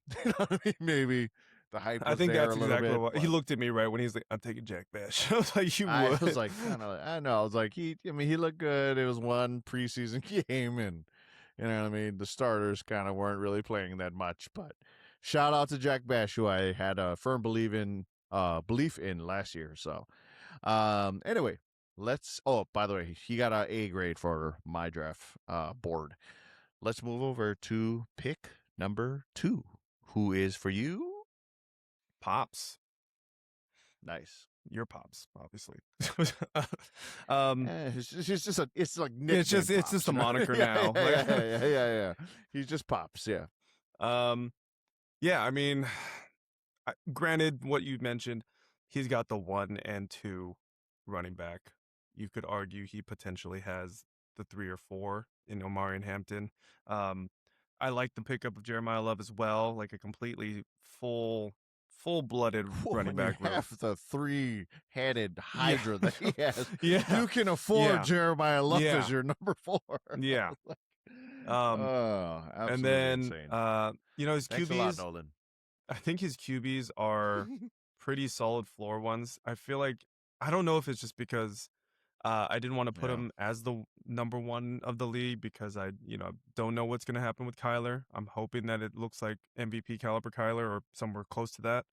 maybe the hype I was think there that's a little exactly bit. what he looked at me right when he's like, "I'm taking Jack Bash." I was like, "You I would?" was like, I know. I was like, he looked good. It was one preseason game, and you know what I mean. The starters kind of weren't really playing that much, but shout out to Jack Bash, who I had a firm belief in last year. So, anyway, let's. Oh, by the way, he got a grade for my draft board. Let's move over to pick number 2, who is for you. Pops. Nice. Your Pops, obviously. It's like it's nickname just a Pops, moniker yeah, now. yeah. He's just Pops, yeah. Yeah, I mean, Granted, what you mentioned, he's got the 1 and 2 running back. You could argue he potentially has the 3 or 4 in Omari and Hampton. Um, I like the pickup of Jeremiah Love as well, like a completely full-blooded running When you back room. have the 3-headed Yeah. hydra that he has, Yeah. you can afford Yeah. Jeremiah Love Yeah. as your number 4. Yeah. Like, Um, oh, and absolutely then, insane. his Thanks a lot, QBs, Nolan. I think his QBs are pretty solid floor ones. I feel like I don't know if it's just because I didn't want to put Yeah. him as the number 1 of the league because I, don't know what's going to happen with Kyler. I'm hoping that it looks like MVP caliber Kyler or somewhere close to that.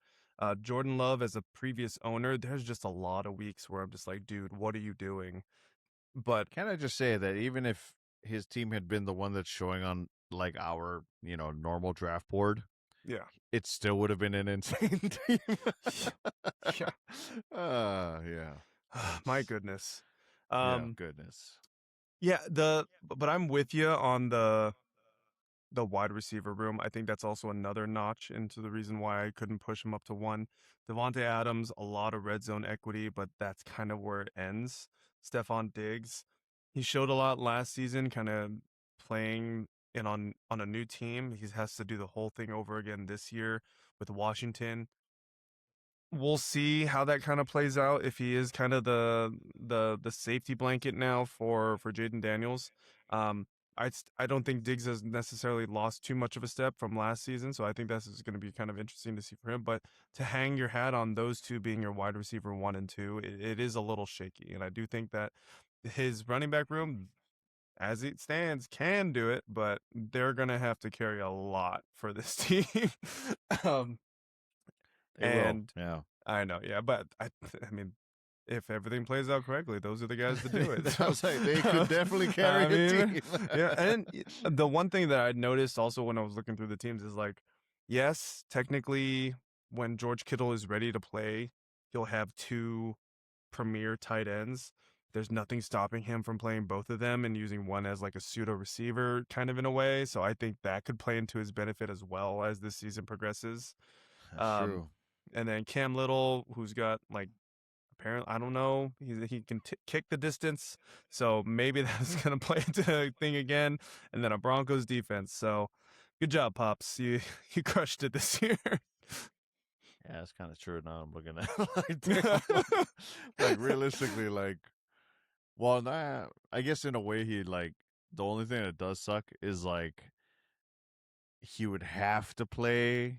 Jordan Love as a previous owner, there's just a lot of weeks where I'm just like, dude, what are you doing? But Can I just say that even if his team had been the one that's showing on like our, normal draft board, yeah, it still would have been an insane team. yeah, Yeah. my goodness. Yeah, Um, goodness. yeah, but I'm with you on the wide receiver room. I think that's also another notch into the reason why I couldn't push him up to 1. Devontae Adams, a lot of red zone equity, but that's kind of where it ends. Stephon Diggs, he showed a lot last season, kind of playing in on a new team. He has to do the whole thing over again this year with Washington. We'll see how that kind of plays out if he is kind of the safety blanket now for Jaden Daniels. Um, I don't think Diggs has necessarily lost too much of a step from last season, so I think this is going to be kind of interesting to see for him. But to hang your hat on those two being your wide receiver 1 and 2, it is a little shaky, and I do think that his running back room, as it stands, can do it, but they're going to have to carry a lot for this team. um, They will. and Yeah. I know, yeah, but I mean, if everything plays out correctly, those are the guys to do it. I was like, they could definitely carry a team. Yeah, and the one thing that I noticed also when I was looking through the teams is like, yes, technically, when George Kittle is ready to play, he'll have 2 premier tight ends. There's nothing stopping him from playing both of them and using one as like a pseudo receiver, kind of in a way. So I think that could play into his benefit as well as this season progresses. That's Um, true. and then Cam Little, who's got like apparently I don't know, he can kick the distance, so maybe that's gonna play into a thing again. And then a Broncos defense. So good job, Pops. You you crushed it this year. Yeah, that's kind of true. Now I'm looking at it like, damn, like realistically, like, well, nah, I guess in a way he like the only thing that does suck is like he would have to play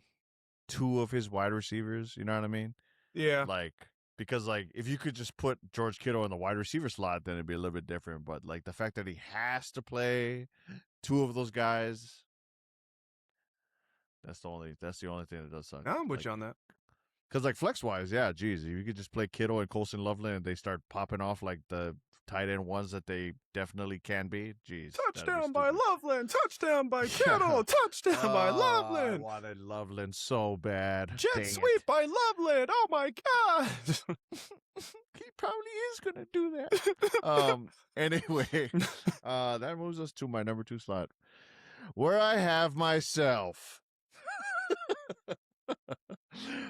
2 of his wide receivers. You know what I mean? Yeah. Like because like if you could just put George Kittle in the wide receiver slot, then it'd be a little bit different. But like the fact that he has to play 2 of those guys, that's the only thing that does suck. I'm with Like you on that. because like flex wise, yeah, geez, if you could just play Kittle and Colson Loveland and they start popping off like the tight end ones that they definitely can be, geez, that'd be Touchdown by stupid. Loveland, touchdown by Yeah. Kittle, touchdown by I Loveland. wanted Loveland so bad. Jet Dang sweep it. by Loveland. Oh my god. He probably is gonna do that. Anyway, that moves us to my number 2 slot, where I have myself.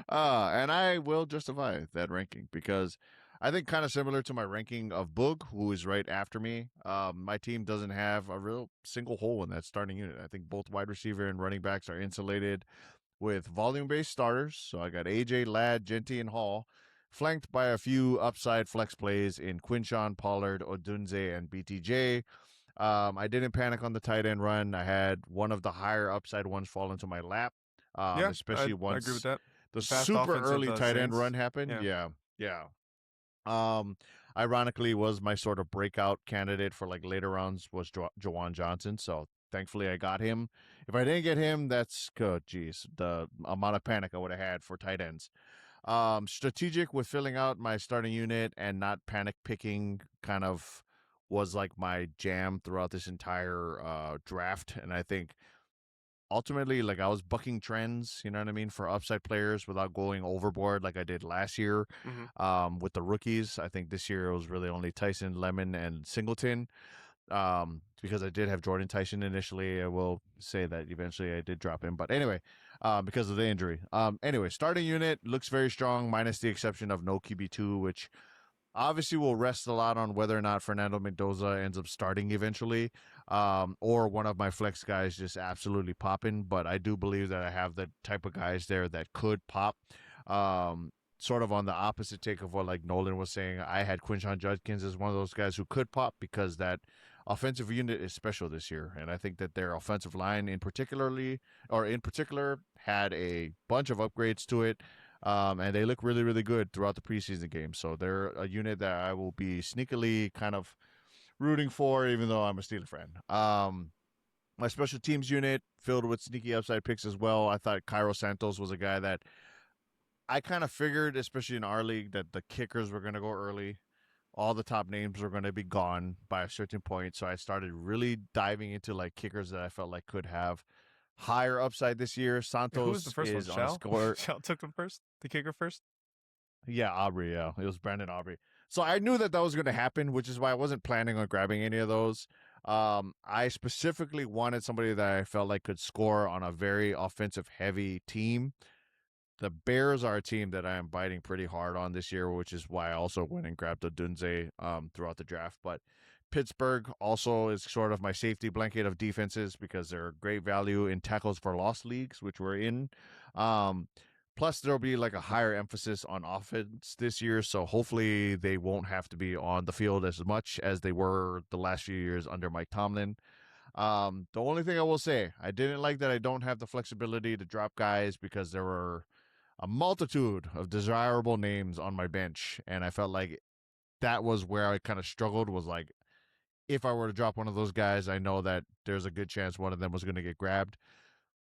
And I will justify that ranking because I think kind of similar to my ranking of Boog, who is right after me. My team doesn't have a real single hole in that starting unit. I think both wide receiver and running backs are insulated with volume-based starters. So I got AJ, Ladd, Genty, and Hall, flanked by a few upside flex plays in Quinshawn, Pollard, Odunze, and BTJ. I didn't panic on the tight end run. I had one of the higher upside ones fall into my lap, Yeah, especially I agree with once that. the Fast super offense of early the tight end Saints. run happened. Yeah. Yeah, yeah. Um, Ironically, was my sort of breakout candidate for like later rounds was Jawan Johnson. So thankfully, I got him. If I didn't get him, that's good. Geez, the amount of panic I would have had for tight ends. Strategic with filling out my starting unit and not panic picking kind of was like my jam throughout this entire draft. And I think ultimately, like I was bucking trends, you know what I mean, for upside players without going overboard like I did last year with the rookies. I think this year it was really only Tyson, Lemon, and Singleton. because I did have Jordan Tyson initially. I will say that eventually I did drop him, but anyway, because of the injury. Anyway, starting unit looks very strong, minus the exception of no QB2, which obviously will rest a lot on whether or not Fernando Mendoza ends up starting eventually, or one of my flex guys just absolutely popping. But I do believe that I have the type of guys there that could pop. Sort of on the opposite take of what like Nolan was saying, I had Quinshon Judkins as one of those guys who could pop because that offensive unit is special this year, and I think that their offensive line in particular had a bunch of upgrades to it. And they look really, really good throughout the preseason game. So they're a unit that I will be sneakily kind of rooting for, even though I'm a Steeler fan. My special teams unit filled with sneaky upside picks as well. I thought Cairo Santos was a guy that I kind of figured, especially in our league, that the kickers were going to go early. All the top names were going to be gone by a certain point. So I started really diving into like kickers that I felt like could have higher upside this year. Who was the Santos first one? is on a Shell? score. Shell took him first? The kicker first? Yeah, Aubrey. Yeah, it was Brandon Aubrey. So I knew that was going to happen, which is why I wasn't planning on grabbing any of those. I specifically wanted somebody that I felt like could score on a very offensive heavy team. The Bears are a team that I am biting pretty hard on this year, which is why I also went and grabbed a Dunze throughout the draft. But Pittsburgh also is sort of my safety blanket of defenses because they're great value in tackles for loss leagues, which we're in. Plus, there'll be like a higher emphasis on offense this year, so hopefully they won't have to be on the field as much as they were the last few years under Mike Tomlin. The only thing I will say, I didn't like that I don't have the flexibility to drop guys because there were a multitude of desirable names on my bench, and I felt like that was where I kind of struggled. Was like, if I were to drop one of those guys, I know that there's a good chance one of them was going to get grabbed,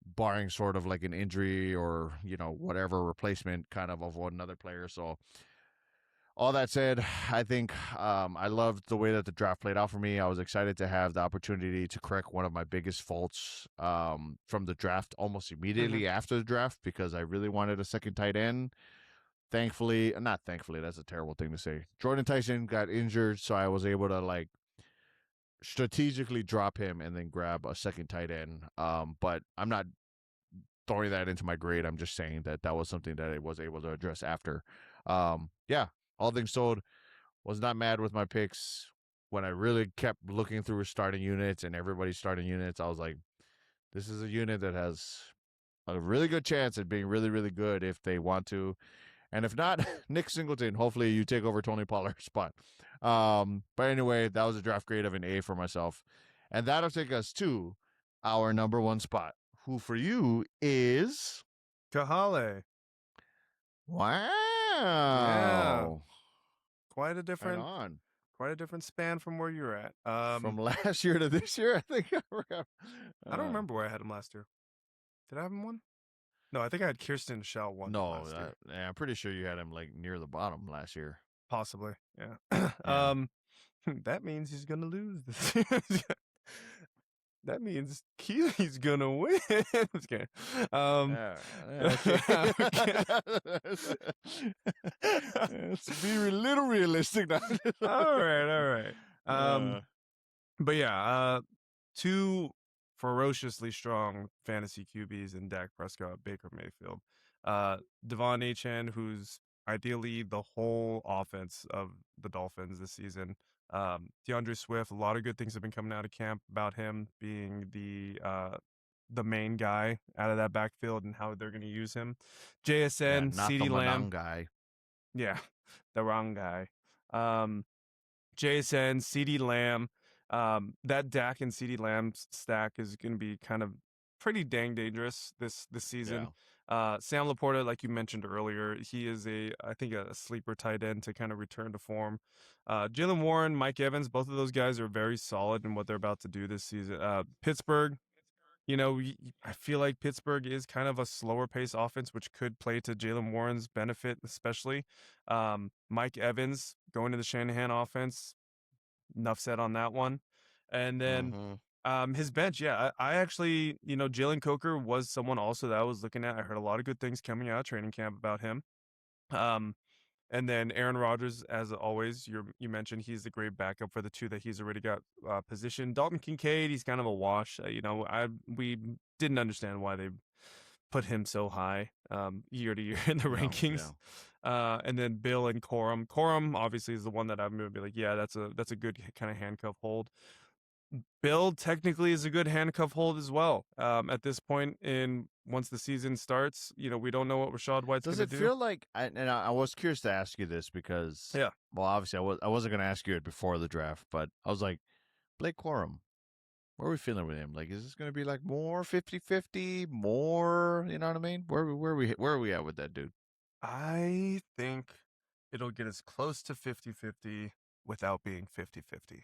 barring sort of like an injury or whatever replacement kind of another player. So all that said, I think I loved the way that the draft played out for me. I was excited to have the opportunity to correct one of my biggest faults from the draft almost immediately after the draft because I really wanted a second tight end. Thankfully, not thankfully, that's a terrible thing to say. Jordan Tyson got injured, so I was able to like strategically drop him and then grab a second tight end. But I'm not throwing that into my grade. I'm just saying that was something that I was able to address after. Yeah, all things told, was not mad with my picks. When I really kept looking through starting units and everybody's starting units, I was like, this is a unit that has a really good chance at being really, really good if they want to. And if not, Nick Singleton, hopefully you take over Tony Pollard's spot. But anyway, that was a draft grade of an A for myself. And that'll take us to our number one spot, who for you is Kahale. Wow. Yeah. Quite a Right different on. quite a different span from where you're at. From last year to this year, I think. I don't remember where I had him last year. Did I have him one? No, I think I had Kirsten Shell one No, last year. I'm pretty sure you had him like near the bottom last year. Possibly, yeah. Yeah. That means he's gonna lose this year. That means Keely's gonna win. Just kidding. Let's be a little realistic now. All right. But yeah, two ferociously strong fantasy QBs in Dak Prescott, Baker Mayfield. Devon Achane, who's ideally the whole offense of the Dolphins this season. DeAndre Swift, a lot of good things have been coming out of camp about him being the main guy out of that backfield and how they're going to use him. JSN, not CeeDee the Lamb. guy. Yeah, the wrong guy. JSN, CeeDee Lamb. That Dak and CeeDee Lamb stack is going to be kind of pretty dang dangerous this season. Yeah. Sam Laporta, like you mentioned earlier, he is I think a sleeper tight end to kind of return to form. Jalen Warren, Mike Evans, both of those guys are very solid in what they're about to do this season. Pittsburgh, I feel like Pittsburgh is kind of a slower pace offense, which could play to Jalen Warren's benefit, especially. Mike Evans going to the Shanahan offense. Enough said on that one. And then his bench, yeah, I actually, Jalen Coker was someone also that I was looking at. I heard a lot of good things coming out of training camp about him. And then Aaron Rodgers, as always, you mentioned he's the great backup for the two that he's already got positioned. Dalton Kincaid, he's kind of a wash. We didn't understand why they put him so high year to year in the Yeah, yeah. rankings. And then Bill and Corum. Corum obviously is the one that I'm gonna be like, yeah, that's a good kind of handcuff hold. Bill technically is a good handcuff hold as well. At this point in once the season starts, we don't know what Rashad White's Does gonna it do. feel like? I was curious to ask you this because, Yeah. well, obviously I wasn't going to ask you it before the draft, but I was like, Blake Corum, where are we feeling with him? Like, is this going to be like more 50-50, more? You know what I mean? Where are we at with that dude? I think it'll get as close to 50-50 without being 50-50.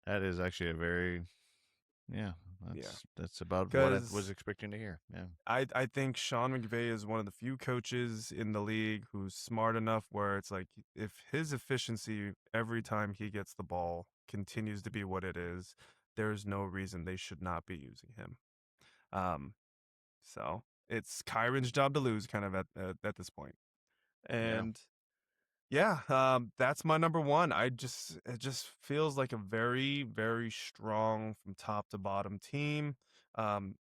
That is actually a very, yeah. Yeah. That's about what I was Because expecting to hear. Yeah. I think Sean McVay is one of the few coaches in the league who's smart enough where it's like if his efficiency every time he gets the ball continues to be what it is, there's no reason they should not be using him. Um, so it's Kyron's job to lose, kind of at this point. Yeah. And yeah, that's my number one. It just feels like a very, very strong from top to bottom team. Um,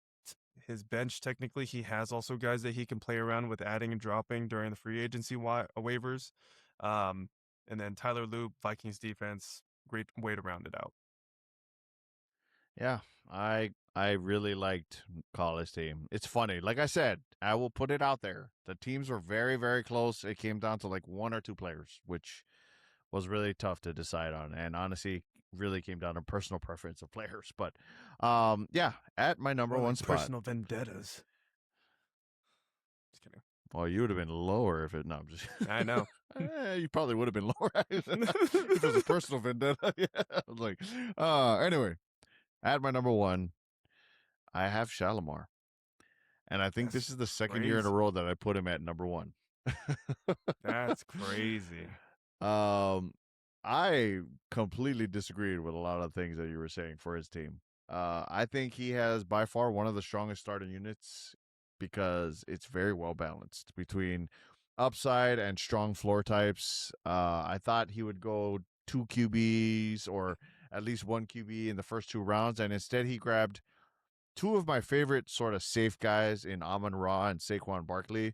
his bench, technically, he has also guys that he can play around with adding and dropping during the free agency waivers. Um, and then Tyler Loop, Vikings defense, great way to round it out. Yeah, I really liked College team. It's funny. Like I said, I will put it out there. The teams were very, very close. It came down to like one or two players, which was really tough to decide on. And honestly, really came down to personal preference of players. But yeah, at my number Or one like spot. personal vendettas. Just kidding. Well, you would have been lower if it. No, I'm just. I know. You probably would have been lower if it was a personal vendetta. Yeah, I was like, anyway, at my number one, I have Shalimar. And I think this That's is the second year in a crazy. row that I put him at number one. That's crazy. um, I completely disagreed with a lot of things that you were saying for his team. I think he has by far one of the strongest starting units because it's very well balanced between upside and strong floor types. I thought he would go two QBs or at least one QB in the first two rounds, and instead he grabbed two of my favorite sort of safe guys in Amon Ra and Saquon Barkley.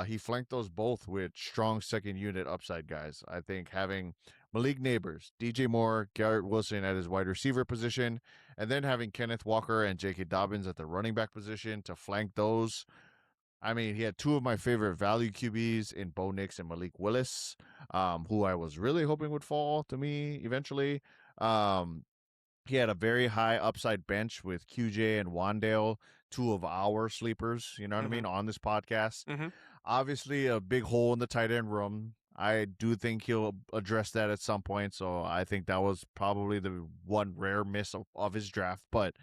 He flanked those both with strong second unit upside guys. I think having Malik Neighbors, DJ Moore, Garrett Wilson at his wide receiver position, and then having Kenneth Walker and J.K. Dobbins at the running back position to flank those. I mean, he had two of my favorite value QBs in Bo Nix and Malik Willis, who I was really hoping would fall to me eventually. Um, he had a very high upside bench with QJ and Wandale, two of our sleepers, you know what I Mm-hmm. mean, on this podcast. Mm-hmm. Obviously, a big hole in the tight end room. I do think he'll address that at some point. So I think that was probably the one rare miss of his draft. But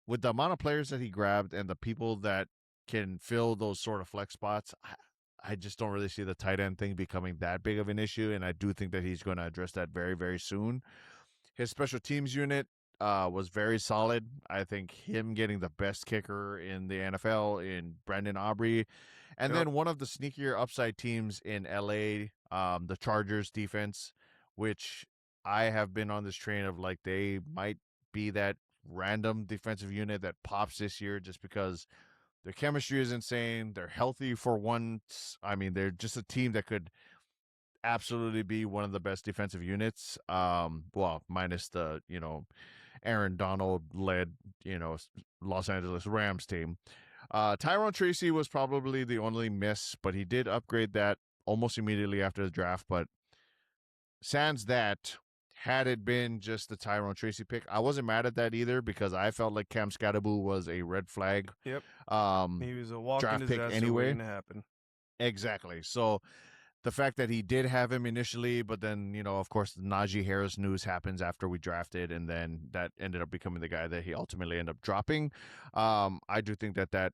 with the amount of players that he grabbed and the people that can fill those sort of flex spots, I just don't really see the tight end thing becoming that big of an issue. And I do think that he's going to address that very, very soon. His special teams unit was very solid. I think him getting the best kicker in the NFL in Brandon Aubrey, and Yep. then one of the sneakier upside teams in LA, the Chargers defense, which I have been on this train of like they might be that random defensive unit that pops this year just because their chemistry is insane. They're healthy for once. I mean, they're just a team that could absolutely be one of the best defensive units. Well, minus the, Aaron Donald led, Los Angeles Rams team. Tyrone Tracy was probably the only miss, but he did upgrade that almost immediately after the draft. But sans that, had it been just the Tyrone Tracy pick, I wasn't mad at that either because I felt like Cam Scatterbo was a red flag Yep. um, He was a walking draft pick disaster anyway. waiting to happen. Exactly. So the fact that he did have him initially, but then, of course, the Najee Harris news happens after we drafted, and then that ended up becoming the guy that he ultimately ended up dropping. I do think that that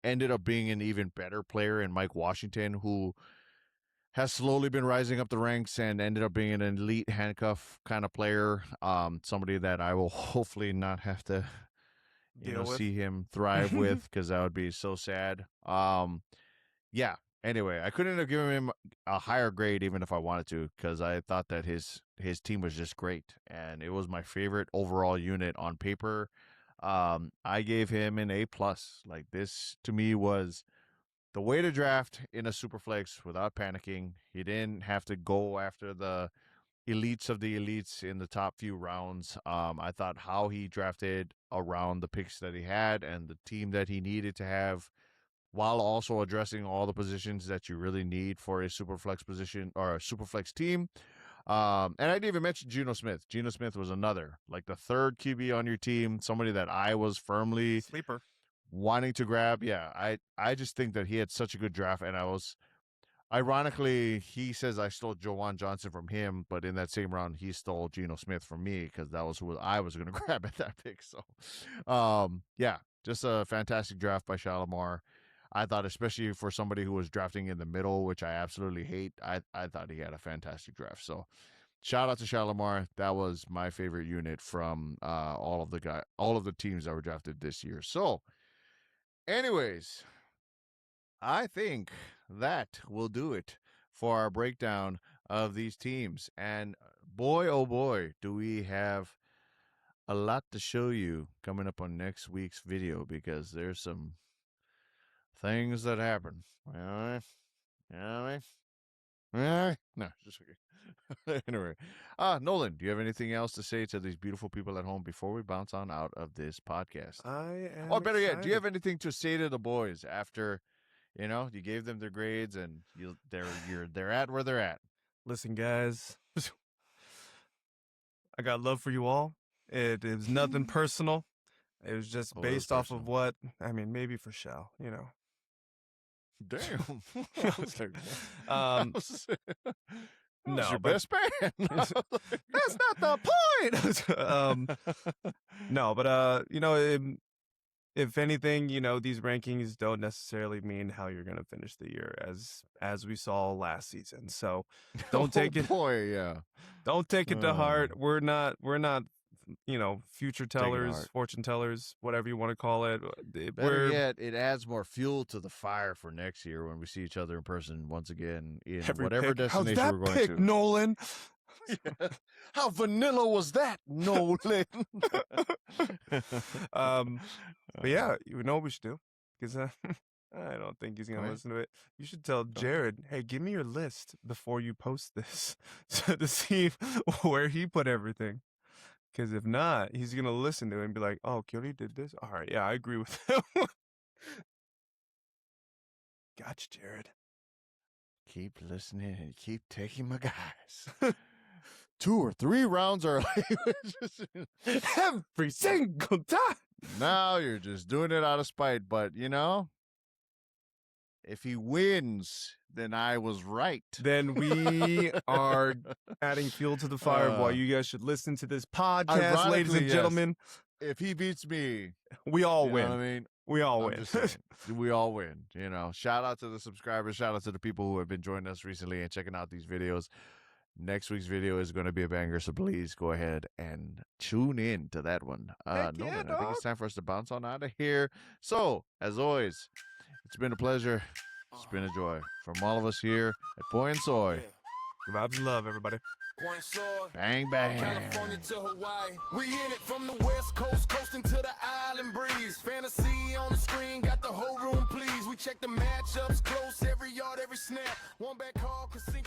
ended up being an even better player in Mike Washington, who has slowly been rising up the ranks and ended up being an elite handcuff kind of player. Somebody that I will hopefully not have to, Deal with. see him thrive with because that would be so sad. Yeah, Anyway, I couldn't have given him a higher grade even if I wanted to, because I thought that his team was just great, and it was my favorite overall unit on paper. I gave him an A plus. Like, this to me was the way to draft in a superflex without panicking. He didn't have to go after the elites of the elites in the top few rounds. I thought how he drafted around the picks that he had and the team that he needed to have, while also addressing all the positions that you really need for a superflex position or a superflex team. And I didn't even mention Geno Smith. Geno Smith was another, like the third QB on your team, somebody that I was firmly Sleeper. wanting to grab. Yeah, I just think that he had such a good draft, and I was, ironically, he says I stole Jawan Johnson from him, but in that same round, he stole Geno Smith from me because that was who I was going to grab at that pick. So, yeah, just a fantastic draft by Shalimar. I thought, especially for somebody who was drafting in the middle, which I absolutely hate, I thought he had a fantastic draft. So, shout out to Shalimar. That was my favorite unit from all of the teams that were drafted this year. So, anyways, I think that will do it for our breakdown of these teams. And boy, oh boy, do we have a lot to show you coming up on next week's video, because there's some things that happen. No, just okay. Anyway, Nolan, do you have anything else to say to these beautiful people at home before we bounce on out of this podcast? I am. Or better yet, do you have anything to say to the boys after, you gave them their grades and they're at where they're at? Listen, guys, I got love for you all. It is nothing personal. It was just based off of what, I mean, maybe for Shell, Damn. No, your best band. That's not the point. No, but if anything, these rankings don't necessarily mean how you're going to finish the year, as we saw last season. So don't take it. Boy, yeah. Don't take it to heart. We're not future tellers, fortune tellers, whatever you want to call it. Better yet, it adds more fuel to the fire for next year when we see each other in person once again in whatever destination we're going to. Nolan? Yeah. How vanilla was that, Nolan? But yeah, you know what we should do? Because I don't think he's going to listen to it. You should tell Jared, hey, give me your list before you post this to see where he put everything. Because if not, he's going to listen to it and be like, oh, Kyori did this? All right, yeah, I agree with him. Gotcha, Jared. Keep listening and keep taking my guys. 2 or 3 rounds early. Every single time. Now you're just doing it out of spite. But, if he wins, then I was right. Then we are adding fuel to the fire while you guys should listen to this podcast, ladies and gentlemen. If he beats me, we all win. Know what I mean? We all win. We all win. Shout out to the subscribers. Shout out to the people who have been joining us recently and checking out these videos. Next week's video is going to be a banger, so please go ahead and tune in to that one. Nolan, I think it's time for us to bounce on out of here. So, as always, it's been a pleasure. It's been a joy. From all of us here at Poi and Soy. Vibes and love, everybody. Bang, bang. California to Hawaii. We in it from the West Coast, coasting to the island breeze. Fantasy on the screen, got the whole room pleased. We check the matchups close, every yard, every snap. One back call, casino.